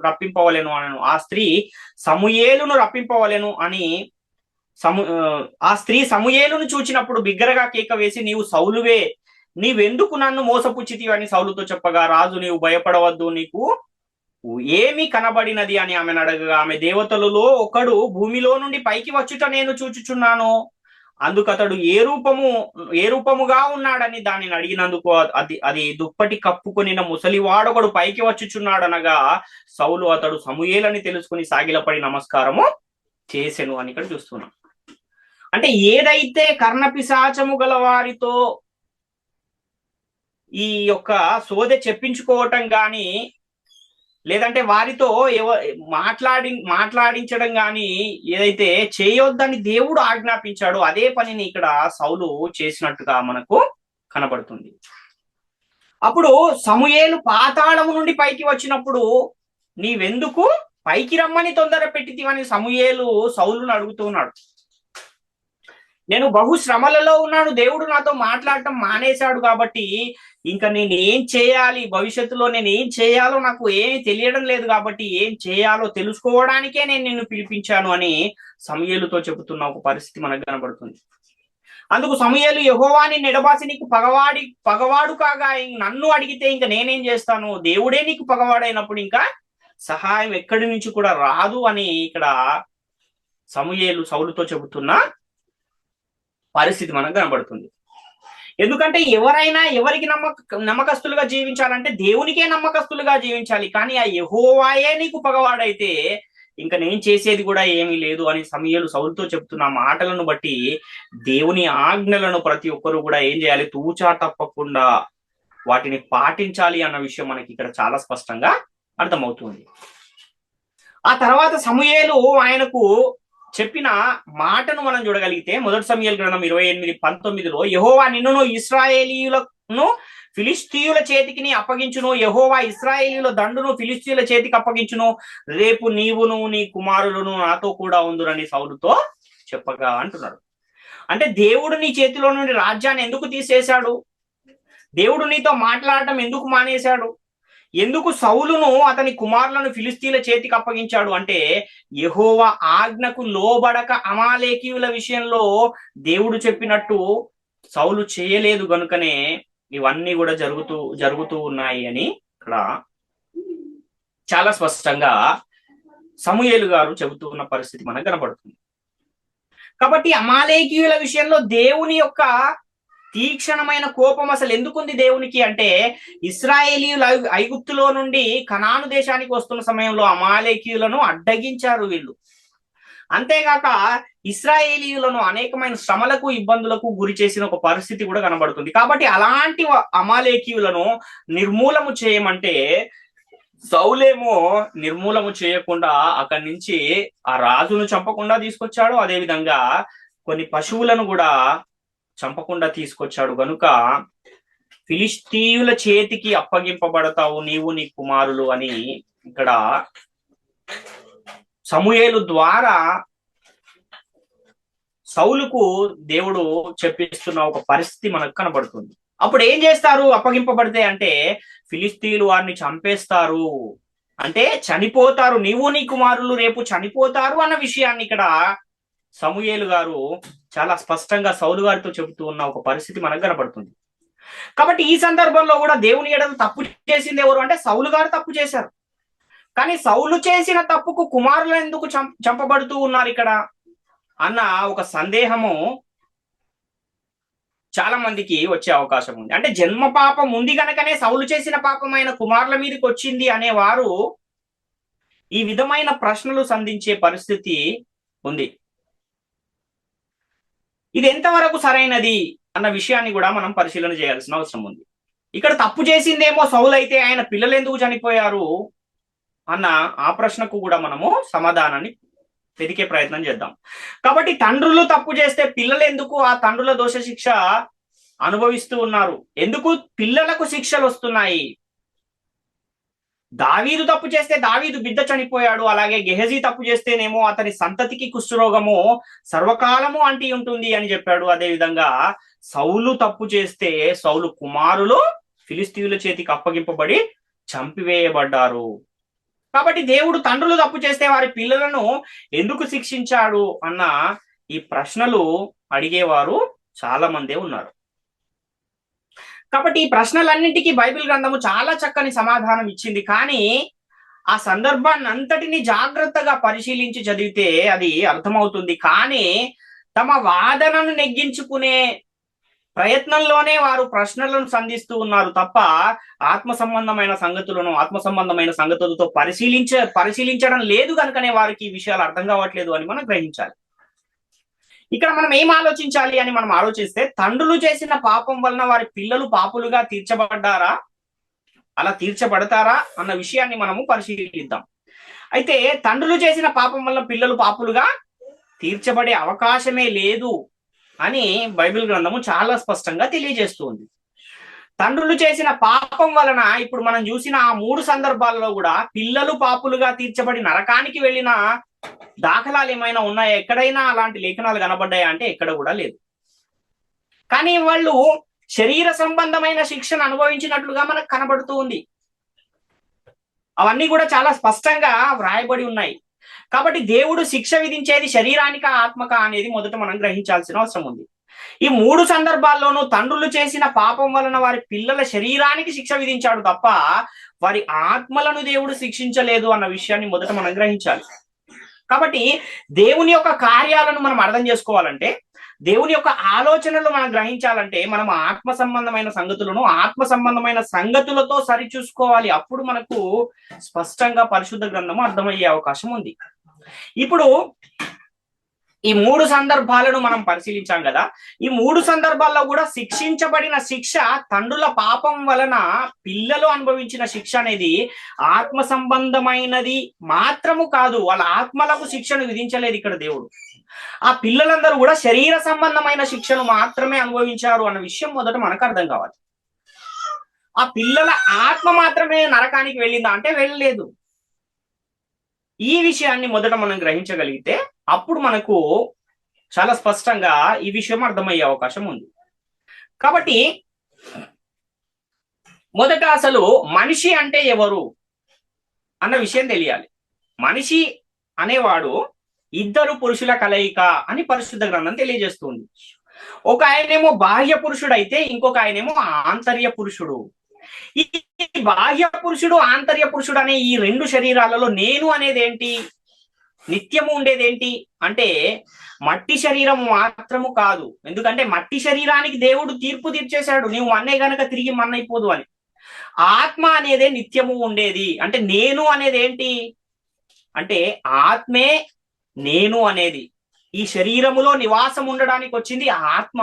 రప్పింపవలెను అనను. ఆ స్త్రీ సమూయేలును రప్పింపవలెను అని ఆ స్త్రీ సమూయేలును చూచినప్పుడు బిగ్గరగా కేక వేసి, నీవు సౌలువే, నీవెందుకు నన్ను మోసపుచ్చితివి అని సౌలుతో చెప్పగా, రాజు నీవు భయపడవద్దు, నీకు ఏమి కనబడినది అని ఆమెను అడగగా, ఆమె దేవతలలో ఒకడు భూమిలో నుండి పైకి వచ్చుట నేను చూచుచున్నాను. అందుకు అతడు ఏ రూపముగా ఉన్నాడని దానిని అడిగినందుకు, అది దుప్పటి కప్పుకొనిన ముసలివాడొకడు పైకి వచ్చుచున్నాడు అనగా, సౌలు అతడు సమూయేలని తెలుసుకుని సాగిలపడి నమస్కారము చేసెను అని ఇక్కడ చూస్తున్నాం. అంటే ఏదైతే కర్ణపిశాచము గల వారితో ఈ యొక్క సోదె చెప్పించుకోవటం గాని, లేదంటే వారితో మాట్లాడించడం గాని ఏదైతే చేయొద్దని దేవుడు ఆజ్ఞాపించాడో అదే పనిని ఇక్కడ సౌలు చేసినట్టుగా మనకు కనబడుతుంది. అప్పుడు సమూయేలు పాతాళము నుండి పైకి వచ్చినప్పుడు, నీవెందుకు పైకి రమ్మని తొందర పెట్టితివని సమూయేలు సౌలును అడుగుతున్నాడు. నేను బహు శ్రమలలో ఉన్నాను, దేవుడు నాతో మాట్లాడటం మానేశాడు, కాబట్టి ఇంకా నేను ఏం చేయాలి, భవిష్యత్తులో నేను ఏం చేయాలో నాకు ఏమి తెలియడం లేదు, కాబట్టి ఏం చేయాలో తెలుసుకోవడానికే నేను నిన్ను పిలిపించాను అని సమూయేలుతో చెబుతున్న ఒక పరిస్థితి మనకు కనబడుతుంది. అందుకు సమూయేలు, యెహోవాని నెడబాసి నీకు పగవాడు కాగా నన్ను అడిగితే ఇంకా నేనేం చేస్తాను, దేవుడే నీకు పగవాడైనప్పుడు ఇంకా సహాయం ఎక్కడి నుంచి కూడా రాదు అని ఇక్కడ సమూయేలు సౌలుతో చెబుతున్న పరిస్థితి మనకు కనబడుతుంది. ఎందుకంటే ఎవరైనా ఎవరికి నమ్మకస్తులుగా జీవించాలంటే దేవునికే నమ్మకస్తులుగా జీవించాలి. కానీ ఆ యెహోవాయే నీకు పగవాడైతే ఇంకా నేను చేసేది కూడా ఏమీ లేదు అని సమూయేలు సౌలుతో చెప్తున్న మాటలను బట్టి దేవుని ఆజ్ఞలను ప్రతి ఒక్కరు కూడా ఏం చేయాలి? తూచా తప్పకుండా వాటిని పాటించాలి అన్న విషయం మనకి ఇక్కడ చాలా స్పష్టంగా అర్థమవుతుంది. ఆ తర్వాత సమూయేలు ఆయనకు చెప్పిన మాటను మనం చూడగలిగితే 1 సమూయేలు గ్రంథం 28:19 యెహోవా నిన్నును ఇశ్రాయేలీయులను ఫిలిష్తీయుల చేతికి అప్పగించును, యెహోవా ఇశ్రాయేలీయుల దండును ఫిలిష్తీయుల చేతికి అప్పగించును, రేపు నీవును నీ కుమారులను నాతో కూడా ఉందురని సౌలుతో చెప్పగా అంటున్నాడు. అంటే దేవుడు నీ చేతిలో నుండి రాజ్యాన్ని ఎందుకు తీసేశాడు? దేవుడు నీతో మాట్లాడటం ఎందుకు మానేశాడు? ఎందుకు సౌలును అతని కుమారులను ఫిలిస్తీన్ల చేతికి అప్పగించాడు అంటే యెహోవా ఆజ్ఞకు లోబడక అమాలేకీయుల విషయంలో దేవుడు చెప్పినట్టు సౌలు చేయలేదు గనుకనే ఇవన్నీ కూడా జరుగుతూ ఉన్నాయి అని ఇక్కడ చాలా స్పష్టంగా సమూయేలు గారు చెబుతూ ఉన్న పరిస్థితి మనకు కనబడుతుంది. కాబట్టి అమాలేకీయుల విషయంలో దేవుని యొక్క తీక్షణమైన కోపం అసలు ఎందుకుంది దేవునికి అంటే ఇశ్రాయేలీయులు ఐగుప్తులో నుండి కనాను దేశానికి వస్తున్న సమయంలో అమాలేకీయులను అడ్డగించారు వీళ్ళు. అంతేగాక ఇశ్రాయేలీయులను అనేకమైన శ్రమలకు ఇబ్బందులకు గురి చేసిన ఒక పరిస్థితి కూడా కనబడుతుంది. కాబట్టి అలాంటి అమాలేకీయులను నిర్మూలము చేయమంటే సౌలేమో నిర్మూలము చేయకుండా అక్కడి నుంచి ఆ రాజును చంపకుండా తీసుకొచ్చాడు. అదేవిధంగా కొన్ని పశువులను కూడా చంపకుండా తీసుకొచ్చాడు. గనుక ఫిలిష్తీయుల చేతికి అప్పగింపబడతావు నీవు నీ కుమారులు అని ఇక్కడ సమూయేలు ద్వారా సౌలుకు దేవుడు చెప్పిస్తున్న ఒక పరిస్థితి మనకు కనబడుతుంది. అప్పుడు ఏం చేస్తారు అప్పగింపబడితే అంటే ఫిలిష్తీయులు వారిని చంపేస్తారు, అంటే చనిపోతారు, నీవు నీ కుమారులు రేపు చనిపోతారు అన్న విషయాన్ని ఇక్కడ సమూయేలు గారు చాలా స్పష్టంగా సౌలు గారితో చెబుతూ ఉన్న ఒక పరిస్థితి మనకు కనబడుతుంది. కాబట్టి ఈ సందర్భంలో కూడా దేవుని ఎడల తప్పు చేసింది ఎవరు అంటే సౌలు గారు తప్పు చేశారు. కానీ సౌలు చేసిన తప్పుకు కుమారులు ఎందుకు చంపబడుతూ ఉన్నారు ఇక్కడ అన్న ఒక సందేహము చాలా మందికి వచ్చే అవకాశం ఉంది. అంటే జన్మ పాపం ఉంది కనుకనే సౌలు చేసిన పాపమైన కుమారుల మీదకి వచ్చింది అనేవారు ఈ విధమైన ప్రశ్నలు సంధించే పరిస్థితి ఉంది. ఇది ఎంతవరకు సరైనది అన్న విషయాన్ని కూడా మనం పరిశీలన చేయాల్సిన అవసరం ఉంది. ఇక్కడ తప్పు చేసిందేమో సౌలు అయితే ఆయన పిల్లలు ఎందుకు చనిపోయారు అన్న ఆ ప్రశ్నకు కూడా మనము సమాధానాన్ని వెతికే ప్రయత్నం చేద్దాం. కాబట్టి తండ్రులు తప్పు చేస్తే పిల్లలు ఎందుకు ఆ తండ్రుల దోష శిక్ష అనుభవిస్తూ ఉన్నారు? ఎందుకు పిల్లలకు శిక్షలు వస్తున్నాయి? దావీదు తప్పు చేస్తే దావీదు బిడ్డ చనిపోయాడు, అలాగే గెహజీ తప్పు చేస్తేనేమో అతని సంతతికి కుష్ఠరోగము సర్వకాలము అంటి ఉంటుంది అని చెప్పాడు. అదేవిధంగా సౌలు తప్పు చేస్తే సౌలు కుమారులు ఫిలిస్తీయుల చేతికి అప్పగింపబడి చంపివేయబడ్డారు. కాబట్టి దేవుడు తండ్రులు తప్పు చేస్తే వారి పిల్లలను ఎందుకు శిక్షించాడు అన్న ఈ ప్రశ్నలు అడిగేవారు చాలా మందే ఉన్నారు. కాబట్టి ఈ ప్రశ్నలన్నింటికీ బైబిల్ గ్రంథము చాలా చక్కని సమాధానం ఇచ్చింది. కానీ ఆ సందర్భాన్ని అంతటిని జాగ్రత్తగా పరిశీలించి చదివితే అది అర్థమవుతుంది. కానీ తమ వాదనను నెగ్గించుకునే ప్రయత్నంలోనే వారు ప్రశ్నలను సంధిస్తూ ఉన్నారు తప్ప ఆత్మ సంబంధమైన సంగతులతో పరిశీలించడం లేదు కనుకనే వారికి ఈ విషయాలు అర్థం కావట్లేదు అని మనం గ్రహించాలి. ఇక్కడ మనం ఏం ఆలోచించాలి అని మనం ఆలోచిస్తే తండ్రులు చేసిన పాపం వలన వారి పిల్లలు పాపులుగా తీర్చబడ్డారా, అలా తీర్చబడతారా అన్న విషయాన్ని మనము పరిశీలిద్దాం. అయితే తండ్రులు చేసిన పాపం వలన పిల్లలు పాపులుగా తీర్చబడే అవకాశమే లేదు అని బైబిల్ గ్రంథము చాలా స్పష్టంగా తెలియజేస్తుంది. తండ్రులు చేసిన పాపం వలన ఇప్పుడు మనం చూసిన ఆ 3 సందర్భాల్లో కూడా పిల్లలు పాపులుగా తీర్చబడి నరకానికి వెళ్ళిన దాఖలాలు ఏమైనా ఉన్నాయా? ఎక్కడైనా అలాంటి లేఖనాలు కనబడ్డాయా అంటే ఎక్కడ కూడా లేదు. కానీ వాళ్ళు శరీర సంబంధమైన శిక్షను అనుభవించినట్లుగా మనకు కనబడుతూ ఉంది. అవన్నీ కూడా చాలా స్పష్టంగా వ్రాయబడి ఉన్నాయి. కాబట్టి దేవుడు శిక్ష విధించేది శరీరానిక ఆత్మక అనేది మొదట మనం గ్రహించాల్సిన అవసరం ఉంది. ఈ 3 సందర్భాల్లోనూ తండ్రులు చేసిన పాపం వలన వారి పిల్లల శరీరానికి శిక్ష విధించాడు తప్ప వారి ఆత్మలను దేవుడు శిక్షించలేదు అన్న విషయాన్ని మొదట మనం గ్రహించాలి. కాబట్టి దేవుని యొక్క కార్యాలను మనం అర్థం చేసుకోవాలంటే, దేవుని యొక్క ఆలోచనలు మనం గ్రహించాలంటే, మనం ఆత్మ సంబంధమైన సంగతులను ఆత్మ సంబంధమైన సంగతులతో సరిచూసుకోవాలి. అప్పుడు మనకు స్పష్టంగా పరిశుద్ధ గ్రంథము అర్థమయ్యే అవకాశం ఉంది. ఇప్పుడు ఈ 3 సందర్భాలను మనం పరిశీలించాం కదా. ఈ 3 సందర్భాల్లో కూడా శిక్షించబడిన శిక్ష, తండ్రుల పాపం వలన పిల్లలు అనుభవించిన శిక్ష అనేది ఆత్మ సంబంధమైనది మాత్రము కాదు. వాళ్ళ ఆత్మలకు శిక్షను విధించలేదు ఇక్కడ దేవుడు. ఆ పిల్లలందరూ కూడా శరీర సంబంధమైన శిక్షను మాత్రమే అనుభవించారు అన్న విషయం మొదట మనకు అర్థం కావాలి. ఆ పిల్లల ఆత్మ మాత్రమే నరకానికి వెళ్ళిందా అంటే వెళ్ళలేదు. ఈ విషయాన్ని మొదట మనం గ్రహించగలిగితే అప్పుడు మనకు చాలా స్పష్టంగా ఈ విషయం అర్థమయ్యే అవకాశం ఉంది. కాబట్టి మొదట అసలు మనిషి అంటే ఎవరు అన్న విషయం తెలియాలి. మనిషి అనేవాడు 2 పురుషుల కలయిక అని పరిశుద్ధ గ్రంథం తెలియజేస్తుంది. ఒక ఆయనేమో బాహ్య పురుషుడు అయితే ఇంకొక ఆయనేమో ఆంతర్య పురుషుడు. ఈ బాహ్య పురుషుడు ఆంతర్య పురుషుడు అనే ఈ 2 శరీరాలలో నేను అనేది ఏంటి, నిత్యము ఉండేదేంటి అంటే మట్టి శరీరం మాత్రము కాదు. ఎందుకంటే మట్టి శరీరానికి దేవుడు తీర్పు తీర్చేశాడు, నీవు మన్నే గనక తిరిగి మన్నైపోదు అని. ఆత్మ అనేదే నిత్యము ఉండేది. అంటే నేను అనేది ఏంటి అంటే ఆత్మే నేను అనేది. ఈ శరీరములో నివాసం ఉండడానికి వచ్చింది ఆత్మ.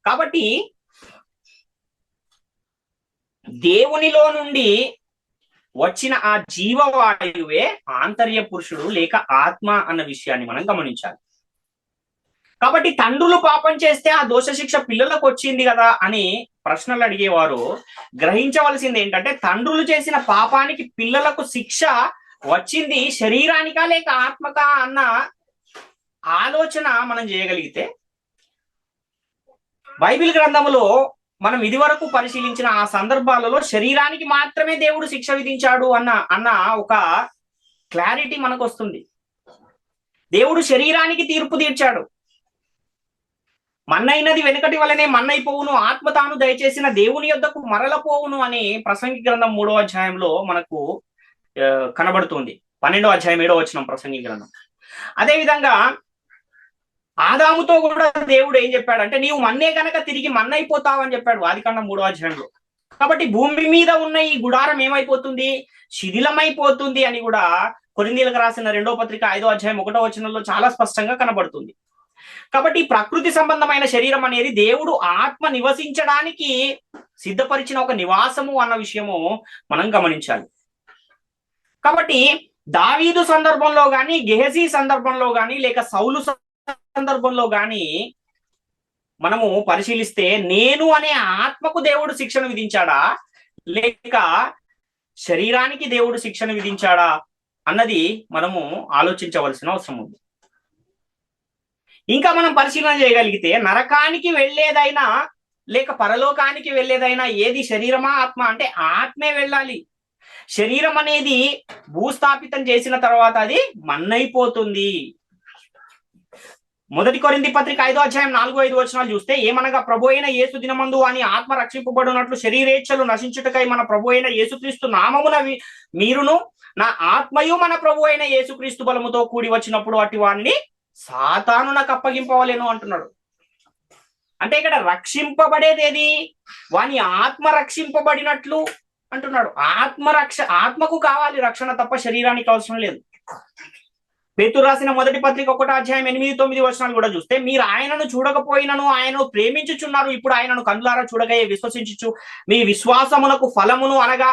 కాబట్టి దేవునిలో నుండి వచ్చిన ఆ జీవవాయువే ఆంతర్య పురుషుడు లేక ఆత్మ అన్న విషయాన్ని మనం గమనించాలి. కాబట్టి తండ్రులు పాపం చేస్తే ఆ దోష శిక్ష పిల్లలకు వచ్చింది కదా అని ప్రశ్నలు అడిగేవారు గ్రహించవలసింది ఏంటంటే, తండ్రులు చేసిన పాపానికి పిల్లలకు శిక్ష వచ్చింది శరీరానికా లేక ఆత్మకా అన్న ఆలోచన మనం చేయగలిగితే, బైబిల్ గ్రంథములో మనం ఇదివరకు పరిశీలించిన ఆ సందర్భాలలో శరీరానికి మాత్రమే దేవుడు శిక్ష విధించాడు అన్న ఒక క్లారిటీ మనకు వస్తుంది. దేవుడు శరీరానికి తీర్పు తీర్చాడు. మన్నైనది వెనుకటి వలనే మన్నైపోవును, ఆత్మ తాను దయచేసిన దేవుని యొద్దకు మరలపోవును అని ప్రసంగి గ్రంథం 3వ అధ్యాయంలో మనకు కనబడుతుంది. 12వ అధ్యాయం 7వ వచనం ప్రసంగి గ్రంథం. అదే విధంగా ఆదాముతో కూడా దేవుడు ఏం చెప్పాడంటే, నీవు మన్నే గనక తిరిగి మన్నైపోతావు అని చెప్పాడు ఆదికాండం 3వ అధ్యాయంలో. కాబట్టి భూమి మీద ఉన్న ఈ గుడారం ఏమైపోతుంది, శిథిలమైపోతుంది అని కూడా కొరింథీయులకు రాసిన 2వ పత్రిక 5వ అధ్యాయం 1వ వచనంలో చాలా స్పష్టంగా కనబడుతుంది. కాబట్టి ప్రకృతి సంబంధమైన శరీరం అనేది దేవుడు ఆత్మ నివసించడానికి సిద్ధపరిచిన ఒక నివాసము అన్న విషయము మనం గమనించాలి. కాబట్టి దావీదు సందర్భంలో గాని, గెహజీ సందర్భంలో గాని, లేక సౌలు సందర్భంలో గాని మనము పరిశీలిస్తే నేను అనే ఆత్మకు దేవుడు శిక్షను విధించాడా లేక శరీరానికి దేవుడు శిక్షను విధించాడా అన్నది మనము ఆలోచించవలసిన అవసరం ఉంది. ఇంకా మనం పరిశీలన చేయగలిగితే నరకానికి వెళ్ళేదైనా లేక పరలోకానికి వెళ్ళేదైనా ఏది శరీరమా ఆత్మ అంటే ఆత్మే వెళ్ళాలి. శరీరం అనేది భూస్థాపితం చేసిన తర్వాత అది మన్నైపోతుంది. 1 కొరింథీ పత్రిక 5వ అధ్యాయం 4-5 వచనాలు చూస్తే, ఏమనగా ప్రభు అయిన యేసు దినమందు అని ఆత్మ రక్షింపబడినట్లు శరీరేచ్ఛలు నశించుటకై మన ప్రభు అయిన యేసుక్రీస్తు నామమున మీరును నా ఆత్మయు మన ప్రభు అయిన యేసుక్రీస్తు బలముతో కూడి వచ్చినప్పుడు అట్టి వారిని సాతాను నాకు అప్పగింపవలేను అంటున్నాడు. అంటే ఇక్కడ రక్షింపబడేది ఏది, వాని ఆత్మ రక్షింపబడినట్లు అంటున్నాడు. ఆత్మకు కావాలి రక్షణ తప్ప శరీరానికి అవసరం లేదు. పేతురు రాసిన 1వ పత్రిక 1వ అధ్యాయం 8-9 వచనాలు కూడా చూస్తే, మీరు ఆయనను చూడకపోయినను ఆయనను ప్రేమించుచున్నారు, ఇప్పుడు ఆయనను కన్నులారా చూడగయే విశ్వసించుచు మీ విశ్వాసమునకు ఫలమును అనగా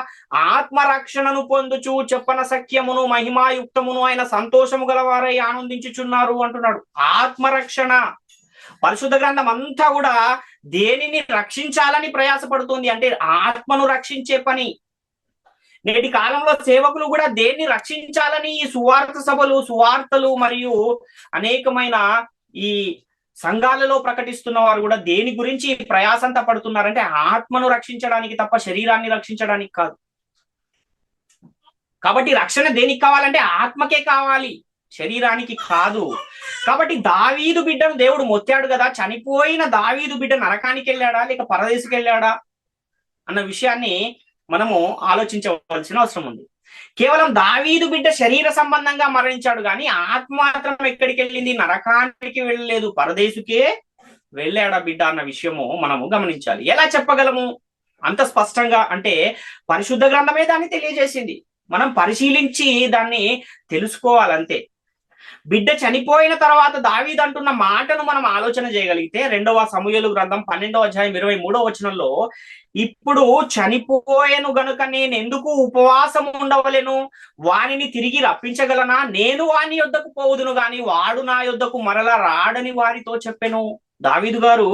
ఆత్మరక్షణను పొందుచు చెప్పన సఖ్యమును మహిమాయుక్తమును ఆయన సంతోషము గలవారై ఆనందించుచున్నారు అంటున్నాడు. ఆత్మరక్షణ పరిశుద్ధ గ్రంథం అంతా కూడా దేనిని రక్షించాలని ప్రయాసపడుతుంది అంటే ఆత్మను రక్షించే పని. నేటి కాలంలో సేవకులు కూడా దేన్ని రక్షించాలని ఈ సువార్త సభలు, సువార్తలు మరియు అనేకమైన ఈ సంఘాలలో ప్రకటిస్తున్న వారు కూడా దేని గురించి ప్రయాసంతా పడుతున్నారంటే ఆత్మను రక్షించడానికి తప్ప శరీరాన్ని రక్షించడానికి కాదు. కాబట్టి రక్షణ దేనికి కావాలంటే ఆత్మకే కావాలి, శరీరానికి కాదు. కాబట్టి దావీదు బిడ్డను దేవుడు మొత్తాడు కదా, చనిపోయిన దావీదు బిడ్డ నరకానికి వెళ్ళాడా లేక పరదేశికి వెళ్ళాడా అన్న విషయాన్ని మనము ఆలోచించవలసిన అవసరం ఉంది. కేవలం దావీదు బిడ్డ శరీర సంబంధంగా మరణించాడు కానీ ఆత్మ మాత్రం ఎక్కడికి వెళ్ళింది? నరకానికి వెళ్ళలేదు, పరదేశుకే వెళ్ళాడు ఆ బిడ్డ అన్న విషయము మనము గమనించాలి. ఎలా చెప్పగలము అంత స్పష్టంగా అంటే పరిశుద్ధ గ్రంథమే దాన్ని తెలియజేసింది. మనం పరిశీలించి దాన్ని తెలుసుకోవాలంతే. బిడ్డ చనిపోయిన తర్వాత దావీదు అంటున్న మాటను మనం ఆలోచన చేయగలిగితే 2వ సమూయేలు గ్రంథం 12వ అధ్యాయం 23వ వచనంలో, ఇప్పుడు చనిపోయేను గనుక నేను ఎందుకు ఉపవాసం ఉండవలెను? వానిని తిరిగి రప్పించగలనా? నేను వాని యొద్దకు పోవుదును గాని వాడు నా యొద్దకు మరలా రాడని వారితో చెప్పెను. దావీదు గారు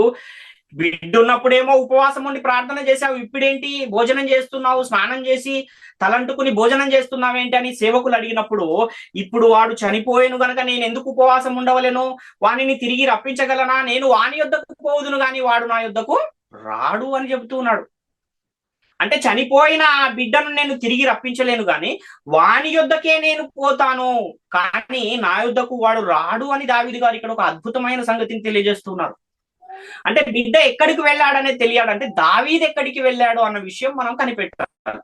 బిడ్డున్నప్పుడేమో ఉపవాసం ఉండి ప్రార్థన చేశావు, ఇప్పుడేంటి భోజనం చేస్తున్నావు, స్నానం చేసి తలంటుకుని భోజనం చేస్తున్నావేంటి అని సేవకులు అడిగినప్పుడు, ఇప్పుడు వాడు చనిపోయేను గనక నేను ఎందుకు ఉపవాసం ఉండవలేను? వానిని తిరిగి రప్పించగలనా? నేను వాని యొద్దకు పోదును గాని వాడు నా యొద్దకు రాడు అని చెబుతూ ఉన్నాడు. అంటే చనిపోయిన ఆ బిడ్డను నేను తిరిగి రప్పించలేను గాని వాని యొద్దకే నేను పోతాను, కానీ నా యొద్దకు వాడు రాడు అని దావీదు గారు ఇక్కడ ఒక అద్భుతమైన సంగతిని తెలియజేస్తున్నారు. అంటే బిడ్డ ఎక్కడికి వెళ్ళాడనేది తెలియాడు. అంటే దావీదు ఎక్కడికి వెళ్ళాడు అన్న విషయం మనం కనిపెట్టాలి.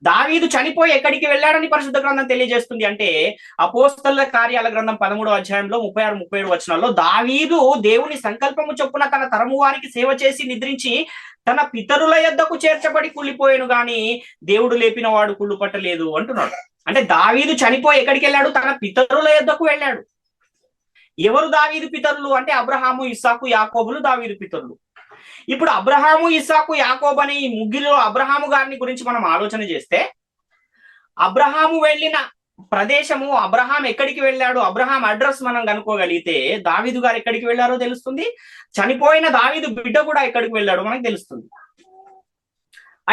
దావీదు చనిపోయి ఎక్కడికి వెళ్ళాడని పరిశుద్ధ గ్రంథం తెలియజేస్తుంది అంటే అపోస్తలుల కార్యాల గ్రంథం 13వ అధ్యాయంలో 36-37 వచనాల్లో, దావీదు దేవుని సంకల్పము చొప్పున తన తరము వారికి సేవ చేసి నిద్రించి తన పితరుల యొద్దకు చేర్చబడి కుళ్ళిపోయాను గాని దేవుడు లేపిన వాడు కుళ్ళు పట్టలేదు అంటున్నాడు. అంటే దావీదు చనిపోయి ఎక్కడికి వెళ్ళాడు? తన పితరుల యొద్దకు వెళ్ళాడు. ఎవరు దావీదు పితరులు అంటే అబ్రహాము, ఇస్సాకు, యాకోబులు దావీదు పితరులు. ఇప్పుడు అబ్రహాము, ఇస్సాకు, యాకోబు అనే ఈ ముగ్గురు అబ్రహాము గారిని గురించి మనం ఆలోచన చేస్తే, అబ్రహాము వెళ్ళిన ప్రదేశము, అబ్రహాం ఎక్కడికి వెళ్ళాడు, అబ్రహాం అడ్రస్ మనం కనుక్కోగలిగితే దావీదు గారు ఎక్కడికి వెళ్ళారో తెలుస్తుంది. చనిపోయిన దావీదు బిడ్డ కూడా ఎక్కడికి వెళ్ళాడో మనకు తెలుస్తుంది.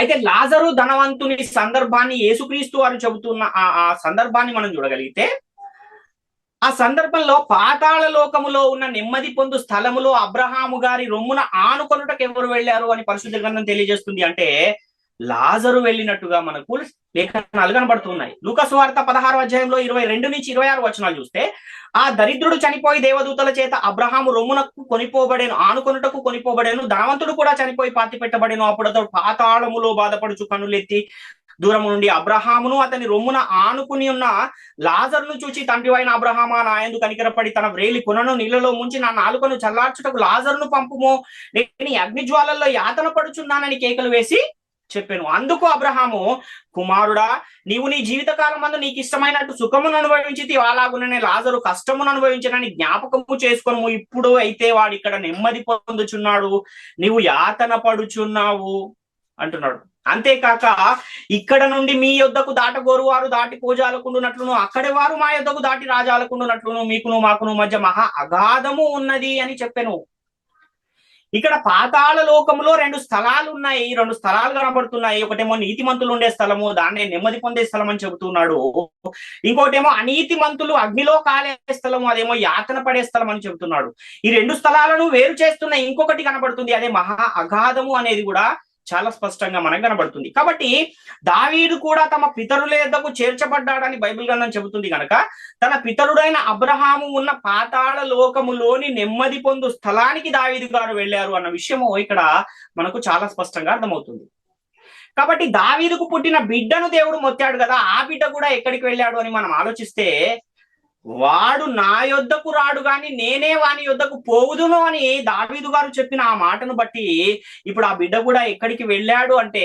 అయితే లాజరు ధనవంతుని సందర్భాన్ని యేసుక్రీస్తు వారు చెబుతున్న ఆ సందర్భాన్ని మనం చూడగలిగితే, ఆ సందర్భంలో పాతాళ లోకములో ఉన్న నెమ్మది పొందు స్థలములో అబ్రహాము గారి రొమ్మున ఆనుకొనుటకు ఎవరు వెళ్ళారు అని పరిశుద్ధ గ్రంథం తెలియజేస్తుంది. అంటే లాజరు వెళ్ళినట్టుగా మనకు లేఖనాలు కనబడుతున్నాయి. లూకాసు వార్త 16వ అధ్యాయంలో 22-26 వచనాలు చూస్తే, ఆ దరిద్రుడు చనిపోయి దేవదూతల చేత అబ్రహాము రొమ్మునకు కొనిపోబడేను, ఆనుకొనుటకు కొనిపోబడేను. ధనవంతుడు కూడా చనిపోయి పాతి పెట్టబడేను. అప్పుడు అతడు పాతాళములో బాధపడుచు కన్నులెత్తి దూరం నుండి అబ్రహామును అతని రొమ్మున ఆనుకుని ఉన్న లాజరును చూచి, తండ్రి అయిన అబ్రహామా, నా యందు కనికరపడి తన వ్రేలి కొనను నీళ్లలో ముంచి నా నాలుకను చల్లార్చుటకు లాజరును పంపుము, నేను అగ్నిజ్వాలల్లో యాతన పడుచున్నానని కేకలు వేసి చెప్పాను. అందుకు అబ్రహాము, కుమారుడా, నీవు నీ జీవితకాలం మందు నీకు ఇష్టమైనట్టు సుఖమును అనుభవించి అలాగుననే లాజరు కష్టమును అనుభవించనని జ్ఞాపకము చేసుకొను. ఇప్పుడు అయితే వాడు ఇక్కడ నెమ్మది పొందుచున్నాడు, నీవు యాతన పడుచున్నావు అంటున్నాడు. అంతేకాక, ఇక్కడ నుండి మీ యొద్దకు దాటగోరు వారు దాటి పోజాలకుండునట్లును, అక్కడి వారు మా యొద్దకు దాటి రాజాలకుండునట్లును మీకును మాకును మధ్య మహా అగాధము ఉన్నది అని చెప్పాను. ఇక్కడ పాతాళ లోకములో 2 స్థలాలు ఉన్నాయి, 2 స్థలాలు కనబడుతున్నాయి. ఒకటేమో నీతిమంతులు ఉండే స్థలము, దాన్నే నెమ్మది పొందే స్థలం అని చెబుతున్నాడు. ఇంకోటేమో అనీతిమంతులు అగ్నిలో కాలే స్థలము, అదేమో యాతన పడే స్థలం అని చెబుతున్నాడు. ఈ 2 స్థలాలను వేరు చేస్తున్న ఇంకొకటి కనబడుతుంది, అదే మహా అగాధము అనేది కూడా చాలా స్పష్టంగా మనకు కనబడుతుంది. కాబట్టి దావీదు కూడా తమ పితరుల యొద్దకు చేర్చబడ్డాడని బైబిల్ గ్రంథం చెబుతుంది కనుక, తన పితరుడైన అబ్రహాము ఉన్న పాతాళ లోకములోని నెమ్మది పొందు స్థలానికి దావీదు గారు వెళ్ళారు అన్న విషయము ఇక్కడ మనకు చాలా స్పష్టంగా అర్థమవుతుంది. కాబట్టి దావీదుకు పుట్టిన బిడ్డను దేవుడు మొత్తాడు కదా, ఆ బిడ్డ కూడా ఎక్కడికి వెళ్ళాడు అని మనం ఆలోచిస్తే, వాడు నా యొద్దకు రాడు గాని నేనే వాని యొద్దకు పోవుదును అని దావీదు గారు చెప్పిన ఆ మాటను బట్టి ఇప్పుడు ఆ బిడ్డ కూడా ఎక్కడికి వెళ్ళాడు అంటే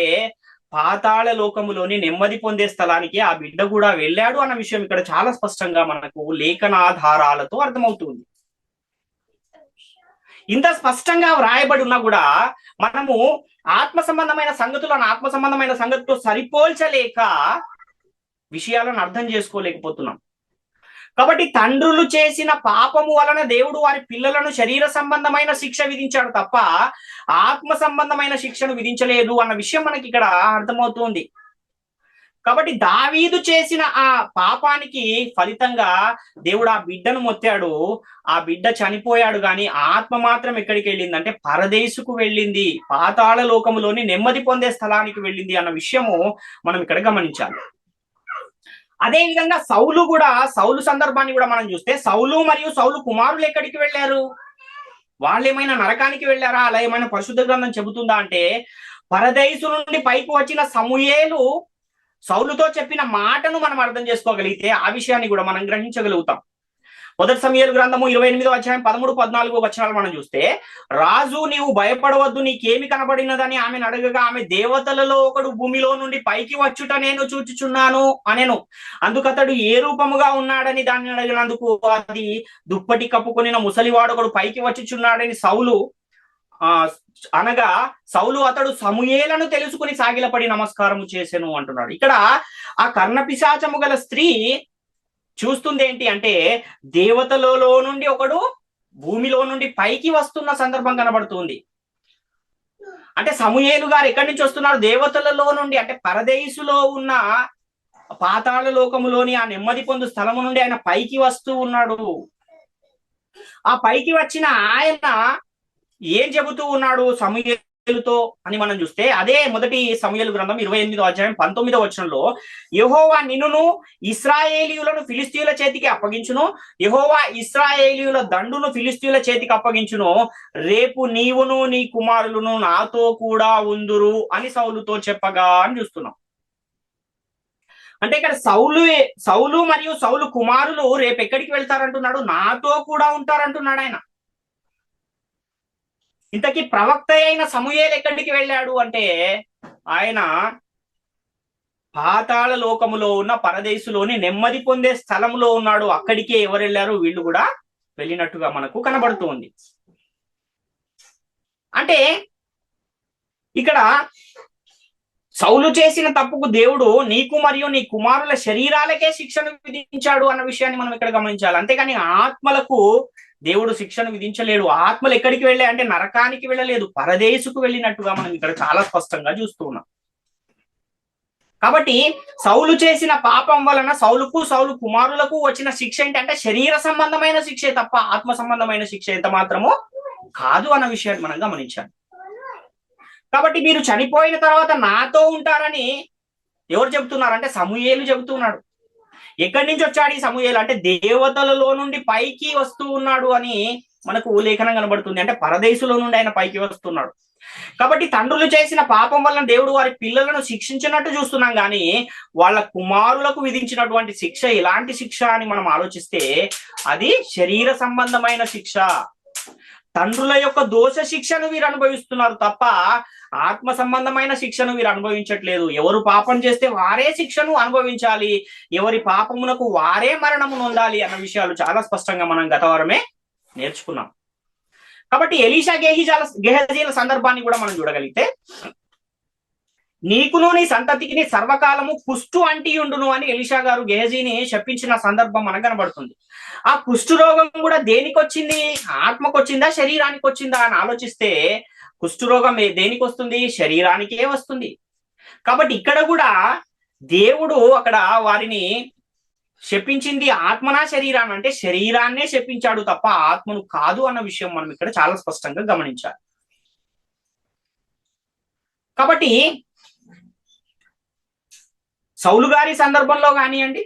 పాతాళ లోకములోని నెమ్మది పొందే స్థలానికి ఆ బిడ్డ కూడా వెళ్ళాడు అన్న విషయం ఇక్కడ చాలా స్పష్టంగా మనకు లేఖనాధారాలతో అర్థమవుతుంది. ఇంత స్పష్టంగా వ్రాయబడి ఉన్నా కూడా మనము ఆత్మ సంబంధమైన సంగతితో సరిపోల్చలేక విషయాలను అర్థం చేసుకోలేకపోతున్నాం. కాబట్టి తండ్రులు చేసిన పాపము వలన దేవుడు వారి పిల్లలను శరీర సంబంధమైన శిక్ష విధించాడు తప్ప ఆత్మ సంబంధమైన శిక్షను విధించలేదు అన్న విషయం మనకి ఇక్కడ అర్థమవుతుంది. కాబట్టి దావీదు చేసిన ఆ పాపానికి ఫలితంగా దేవుడు ఆ బిడ్డను మొత్తాడు. ఆ బిడ్డ చనిపోయాడు కానీ ఆత్మ మాత్రం ఎక్కడికి వెళ్ళింది అంటే పరదేశుకు వెళ్ళింది, పాతాళ లోకములోని నెమ్మది పొందే స్థలానికి వెళ్ళింది అన్న విషయము మనం ఇక్కడ గమనించాలి. అదే విధంగా సౌలు సందర్భాన్ని కూడా మనం చూస్తే, సౌలు మరియు సౌలు కుమారులు ఎక్కడికి వెళ్ళారు? వాళ్ళు ఏమైనా నరకానికి వెళ్ళారా? అలా ఏమైనా పరిశుద్ధ గ్రంథం చెబుతుందా అంటే, పరదేశు నుండి పైకి వచ్చిన సమూయేలు సౌలుతో చెప్పిన మాటను మనం అర్థం చేసుకోగలిగితే ఆ విషయాన్ని కూడా మనం గ్రహించగలుగుతాం. మొదటి సమూయేలు గ్రంథము 28వ అధ్యాయం 13-14 వచనాలు మనం చూస్తే, రాజు నీవు భయపడవద్దు, నీకేమి కనబడినదని ఆమెను అడగగా, ఆమె దేవతలలో ఒకడు భూమిలో నుండి పైకి వచ్చుట నేను చూచుచున్నాను అనెను. అందుకతడు ఏ రూపముగా ఉన్నాడని దాన్ని అడిగినందుకు, అది దుప్పటి కప్పుకొనిన ముసలివాడు ఒకడు పైకి వచ్చుచున్నాడని సౌలు అనగా, సౌలు అతడు సమూయేలను తెలుసుకుని సాగిలపడి నమస్కారము చేసెను అంటున్నాడు. ఇక్కడ ఆ కర్ణపిశాచము గల స్త్రీ చూస్తుంది ఏంటి అంటే, దేవతలలో నుండి ఒకడు భూమిలో నుండి పైకి వస్తున్న సందర్భం కనబడుతుంది. అంటే సమూయేలు గారు ఎక్కడి నుంచి వస్తున్నారు? దేవతలలో నుండి, అంటే పరదేశులో ఉన్న పాతాళ లోకములోని ఆ నెమ్మది పొందు స్థలము నుండి ఆయన పైకి వస్తూ ఉన్నాడు. ఆ పైకి వచ్చిన ఆయన ఏం చెబుతూ ఉన్నాడు సమూయేలుతో అని మనం చూస్తే, అదే మొదటి సమూయేలు గ్రంథం 28వ అధ్యాయం 19వ వచనంలో, యెహోవా నిన్నును ఇశ్రాయేలీయులను ఫిలిష్తీయుల చేతికి అప్పగించును, యెహోవా ఇశ్రాయేలీయుల దండును ఫిలిష్తీయుల చేతికి అప్పగించును, రేపు నీవును నీ కుమారులను నాతో కూడా ఉందురు అని సౌలుతో చెప్పగా అని చూస్తున్నాం. అంటే ఇక్కడ సౌలు మరియు సౌలు కుమారులు రేపు ఎక్కడికి వెళ్తారంటున్నాడు? నాతో కూడా ఉంటారంటున్నాడు ఆయన. ఇంతకీ ప్రవక్త అయిన సమూయేలు ఎక్కడికి వెళ్ళాడు అంటే, ఆయన పాతాళ లోకములో ఉన్న పరదేశులోని నెమ్మది పొందే స్థలంలో ఉన్నాడు. అక్కడికే ఎవరు వెళ్ళారు? వీళ్ళు కూడా వెళ్ళినట్టుగా మనకు కనబడుతుంది. అంటే ఇక్కడ సౌలు చేసిన తప్పుకు దేవుడు నీకు మరియు నీ కుమారుల శరీరాలకే శిక్షను విధించాడు అన్న విషయాన్ని మనం ఇక్కడ గమనించాలి. అంతేగాని ఆత్మలకు దేవుడు శిక్షను విధించలేడు. ఆత్మలు ఎక్కడికి వెళ్ళాయి అంటే నరకానికి వెళ్ళలేదు, పరదేశుకు వెళ్ళినట్టుగా మనం ఇక్కడ చాలా స్పష్టంగా చూస్తూ ఉన్నాం. కాబట్టి సౌలు చేసిన పాపం వలన సౌలు కుమారులకు వచ్చిన శిక్ష ఏంటంటే శరీర సంబంధమైన శిక్షే తప్ప ఆత్మ సంబంధమైన శిక్ష ఎంత మాత్రమో కాదు అన్న విషయాన్ని మనం గమనించాలి. కాబట్టి మీరు చనిపోయిన తర్వాత నాతో ఉంటారని ఎవరు చెబుతున్నారంటే సమూయేలు చెబుతున్నాడు. ఎక్కడి నుంచి వచ్చాడు ఈ సమూయేలు అంటే దేవతలలో నుండి పైకి వస్తూ ఉన్నాడు అని మనకు లేఖనం కనబడుతుంది. అంటే పరదేశులో నుండి ఆయన పైకి వస్తున్నాడు. కాబట్టి తండ్రులు చేసిన పాపం వలన దేవుడు వారి పిల్లలను శిక్షించినట్టు చూస్తున్నాం, కానీ వాళ్ళ కుమారులకు విధించినటువంటి శిక్ష ఎలాంటి శిక్ష అని మనం ఆలోచిస్తే అది శరీర సంబంధమైన శిక్ష. తండ్రుల యొక్క దోష శిక్షను వీరు అనుభవిస్తున్నారు తప్ప ఆత్మ సంబంధమైన శిక్షను వీరు అనుభవించట్లేదు. ఎవరు పాపం చేస్తే వారే శిక్షను అనుభవించాలి, ఎవరి పాపమునకు వారే మరణము నొందాలి అన్న విషయాలు చాలా స్పష్టంగా మనం గత వారమే నేర్చుకున్నాం. కాబట్టి ఎలీషా గెహజీల సందర్భాన్ని కూడా మనం చూడగలిగితే, నీకును నీ సంతతికి సర్వకాలము కుష్టు అంటియుండును అని ఎలీషా గారు గెహజీని శపించిన సందర్భం మనకు కనబడుతుంది. ఆ కుష్టు రోగం కూడా దేనికి వచ్చింది? ఆత్మకు వచ్చిందా శరీరానికి వచ్చిందా అని ఆలోచిస్తే కుష్టు రోగం దేనికి వస్తుంది? శరీరానికే వస్తుంది. కాబట్టి ఇక్కడ కూడా దేవుడు అక్కడ వారిని శపించింది ఆత్మనా శరీరాన్ని అంటే శరీరాన్నే శపించాడు తప్ప ఆత్మను కాదు అన్న విషయం మనం ఇక్కడ చాలా స్పష్టంగా గమనించాలి. కాబట్టి సౌలు గారి సందర్భంలో కానివ్వండి,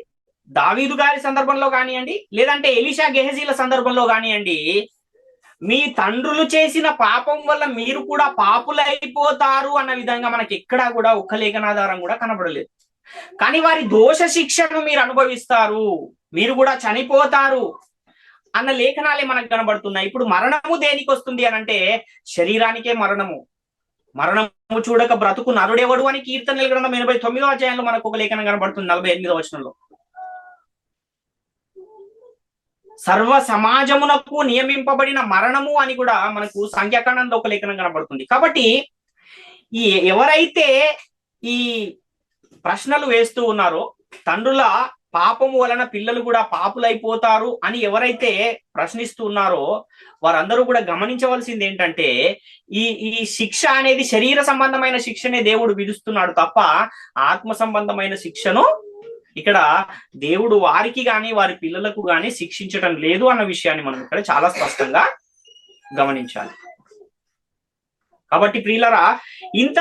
దావీదు గారి సందర్భంలో కానివ్వండి, లేదంటే ఎలీషా గెహజీల సందర్భంలో కానివ్వండి, మీ తండ్రులు చేసిన పాపం వల్ల మీరు కూడా పాపులైపోతారు అన్న విధంగా మనకి ఎక్కడా కూడా ఒక్క లేఖనాధారం కూడా కనబడలేదు. కానీ వారి దోష శిక్షను మీరు అనుభవిస్తారు, మీరు కూడా చనిపోతారు అన్న లేఖనాలే మనకు కనబడుతున్నాయి. ఇప్పుడు మరణము దేనికి వస్తుంది అని అంటే శరీరానికే మరణము. మరణము చూడక బ్రతుకు నరుడెవడు అని కీర్తనల గ్రంథం 89వ అధ్యాయంలో మనకు ఒక లేఖనం కనబడుతుంది 48వ వచనంలో. సర్వ సమాజమునకు నియమింపబడిన మరణము అని కూడా మనకు సంఖ్యాకాండంలో ఒక లేఖనం కనబడుతుంది. కాబట్టి ఎవరైతే ఈ ప్రశ్నలు వేస్తూ ఉన్నారో, తండ్రుల పాపము వలన పిల్లలు కూడా పాపులైపోతారు అని ఎవరైతే ప్రశ్నిస్తూ ఉన్నారో వారందరూ కూడా గమనించవలసింది ఏంటంటే ఈ శిక్ష అనేది శరీర సంబంధమైన శిక్షనే దేవుడు విధిస్తున్నాడు తప్ప ఆత్మ సంబంధమైన శిక్షను ఇక్కడ దేవుడు వారికి గాని వారి పిల్లలకు గాని శిక్షించడం లేదు అన్న విషయాన్ని మనం ఇక్కడ చాలా స్పష్టంగా గమనించాలి. కాబట్టి ప్రియులరా, ఇంత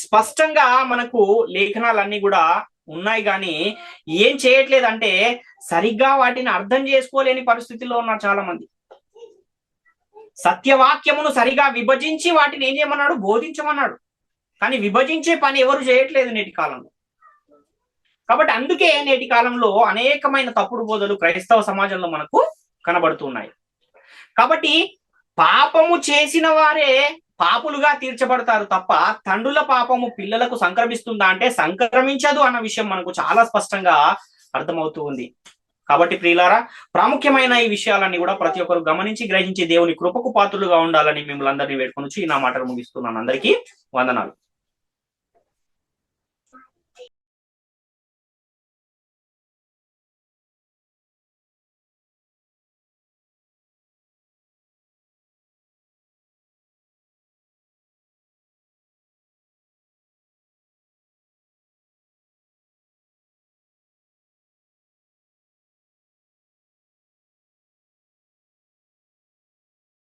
స్పష్టంగా మనకు లేఖనాలన్నీ కూడా ఉన్నాయి, కానీ ఏం చేయట్లేదంటే సరిగ్గా వాటిని అర్థం చేసుకోలేని పరిస్థితిలో ఉన్నారు చాలా మంది. సత్యవాక్యమును సరిగా విభజించి వాటిని ఏం చేయమన్నాడు? బోధించమన్నాడు. కానీ విభజించే పని ఎవరు చేయట్లేదు నేటి కాలంలో. కాబట్టి అందుకే నేటి కాలంలో అనేకమైన తప్పుడు బోధలు క్రైస్తవ సమాజంలో మనకు కనబడుతున్నాయి. కాబట్టి పాపము చేసిన వారే పాపులుగా తీర్చబడతారు తప్ప తండ్రుల పాపము పిల్లలకు సంక్రమిస్తుందా అంటే సంక్రమించదు అన్న విషయం మనకు చాలా స్పష్టంగా అర్థమవుతూ ఉంది. కాబట్టి ప్రియులారా, ప్రాముఖ్యమైన ఈ విషయాలన్నీ కూడా ప్రతి ఒక్కరు గమనించి గ్రహించి దేవుని కృపకు పాత్రులుగా ఉండాలని మిమ్మల్ని అందరినీ వేడుకొనొచ్చు ఈ నా మాటలు ముగిస్తున్నాను. అందరికీ వందనాలు.